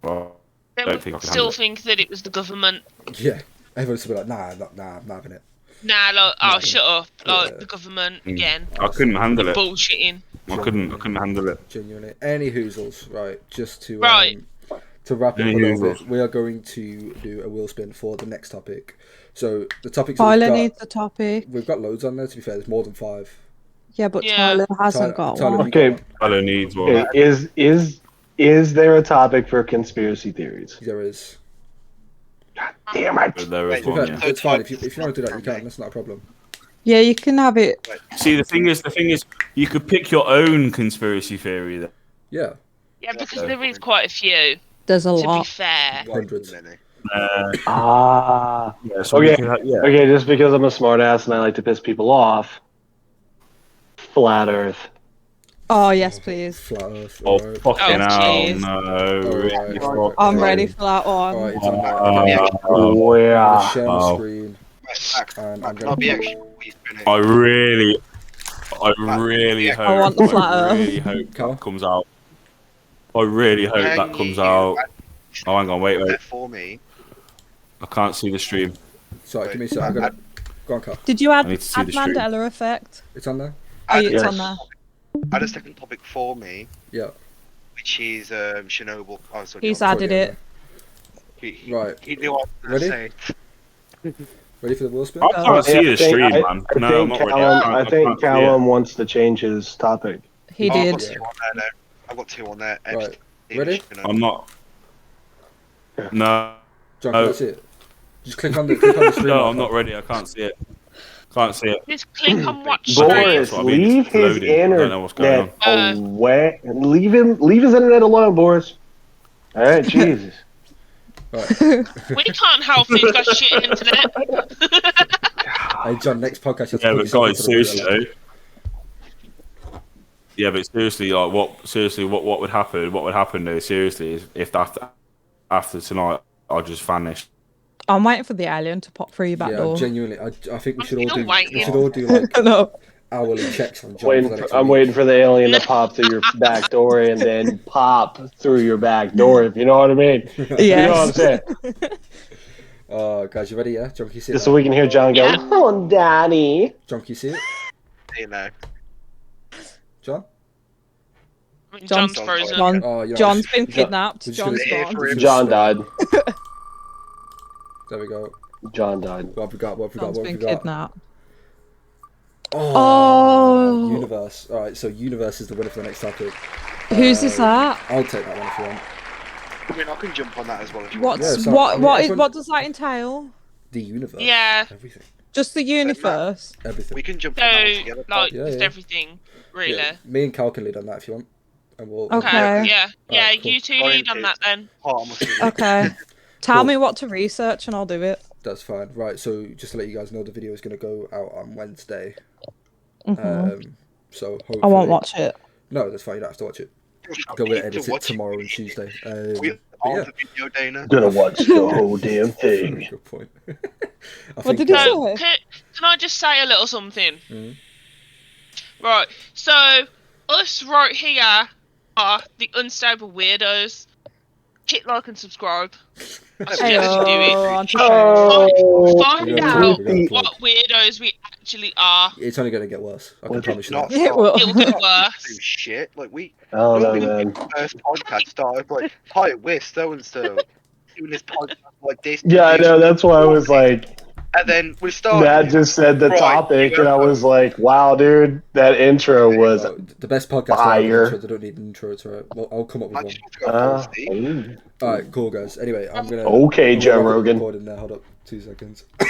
well, I
They
don't
would
think I can
still
handle it.
think that it was the government.
Yeah. Everyone's gonna be like, nah, I'm not having it.
Nah, like, oh, shut up. Like,
Yeah.
the government again.
I couldn't handle it.
Bullshitting.
I couldn't handle it.
Genuinely. Any hoozles, right? Just to
Right.
To wrap up
Any
a little
hoozles.
bit, we are going to do a wheel spin for the next topic. So the topics that we've
Tyler
got,
needs a topic.
we've got loads on there. To be fair, there's more than 5.
Yeah, but
Yeah.
Tyler hasn't got
Tyler,
one.
you got
Okay.
one?
Tyler needs one.
Okay, is there a topic for conspiracy theories?
There is.
God damn it!
But there is
To be
one.
fair,
Yeah.
it's fine if you want to do that. You can. That's not a problem.
Yeah, you can have it.
See, the thing is, you could pick your own conspiracy theory. Then.
Yeah,
Yeah, because there is quite a few,
There's a
to be
lot.
fair.
hundreds.
Many.
Ah.
Yeah, so we
Okay.
could have- yeah.
Okay, just because I'm a smartass and I like to piss people off. Flat Earth.
Oh yes, please.
Flat Earth.
Oh,
Alright.
fucking
Oh,
hell,
jeez.
no.
Alright, alright,
I'm
alright.
ready for that one.
Alright, it's on there.
Oh,
I'm
yeah.
gonna share my
Wow.
screen. And I'm
Can I be
gonna.
extra? Please spin it.
I really
I
hope.
want the flat
I
Earth.
really hope
Come on.
that comes out. I really hope that comes out. Oh, hang on, wait.
That for me.
I can't see the stream.
Sorry, give me a sec. I'm gonna. Go on, Carl.
Did you
I
add
need to see
add
the stream.
Mandela effect?
It's on there.
Oh, it's
Yes.
on there.
Add a second topic for me,
Yeah.
which is Chernobyl. Oh, sorry,
He's
John.
added it.
Right.
He knew what I was
Ready?
going to say.
Ready for the wheel spin?
I can't see the stream, man.
I
No, I'm
think
not ready.
Callum, I think
can't see it.
Callum wants to change his topic.
He
Oh,
did.
I've got 2 on there now. I've got 2 on there.
Right.
Epstein,
Ready?
Chernobyl.
I'm not. No.
John, can I see it? Just click on the stream.
No,
icon.
I'm not ready. I can't see it. Can't see it.
Just click on watch
Boris.
stream.
Boris,
what I mean,
leave
it's
his
loading. I don't know what's going
internet away. Leave his internet alone, Boris. All right, Jesus.
Right.
We can't help it, he's got shit internet.
Hey, John, next podcast. You have to
Yeah,
put
but
yourself
guys,
into the wheel
seriously, Yeah, but seriously, like, what would happen? What would happen though? Seriously, is if after tonight, I just vanished.
I'm waiting for the alien to pop through your back
Yeah,
door.
genuinely, I think we
I'm
should all
still
do.
waiting.
We should all do like
No.
hourly checks on John for the next
I'm
week.
waiting for the alien to pop through your back door and then pop through your back door, if you know what I mean. You know what I'm
Yes.
saying?
Guys, you ready? Yeah, John, can you see it?
Just so we can hear John go,
Yeah.
"Oh, Daddy."
John, can you see it?
You know.
John?
I mean,
John's
John's frozen.
John,
Oh, you know,
John's been
John-
kidnapped.
just
John's
gonna-
gone.
for him.
John died.
There we go.
John died.
What have we got? What have we got?
John's
What have
been
we got?
kidnapped.
Oh,
Oh.
Universe. All right, so Universe is the winner for the next topic.
Whose is that?
I'll take that one if you want.
I mean, I can jump on that as well if you want.
Yeah,
What's
so,
what?
I mean,
What is?
everyone-
What does that entail?
The universe.
Yeah.
Everything.
Just the universe.
Everything.
We can jump
So,
on that one together.
like,
Yeah,
just
yeah.
everything, really.
Yeah, me and Cal can lead on that if you want, and we'll.
Okay.
Yeah. Yeah,
Alright, cool.
you two lead on that then.
Oh, I'm assuming.
Okay. Tell
Cool.
me what to research and I'll do it.
That's fine. Right. So just to let you guys know, the video is going to go out on Wednesday.
Mhm.
So hopefully.
I won't watch it.
No, that's fine. You don't have to watch it. Go and edit it tomorrow and Tuesday.
We
But
are
yeah.
the video, Dana.
Gonna watch the whole damn thing.
Good point.
What did he say?
So, can I just say a little something?
Mhm.
Right. So, us right here are the Unstable Weirdos. Hit like and subscribe. I suggest you do it.
Heyo, Auntie Sharon.
Find
We got
out
a plug.
what weirdos we actually are.
It's only going to get worse. I can
Well,
promise you
not
that.
It will.
It'll get
do
worse.
shit. Like we.
I don't know,
we
man.
first podcast started like, hi, we're so and so doing this podcast like this.
Yeah, I know. That's why I was like,
And then we started.
Matt just said the
Right,
topic, and I was like, wow, dude, that intro was.
No, the best podcast
Fire.
ever. They don't need an intro. It's alright. Well, I'll come up with
I
one.
just want to go full steam.
Ooh.
Alright, cool guys. Anyway, I'm gonna.
Okay,
I'm
Joe
gonna
Rogan.
Recording now. Hold up, 2 seconds.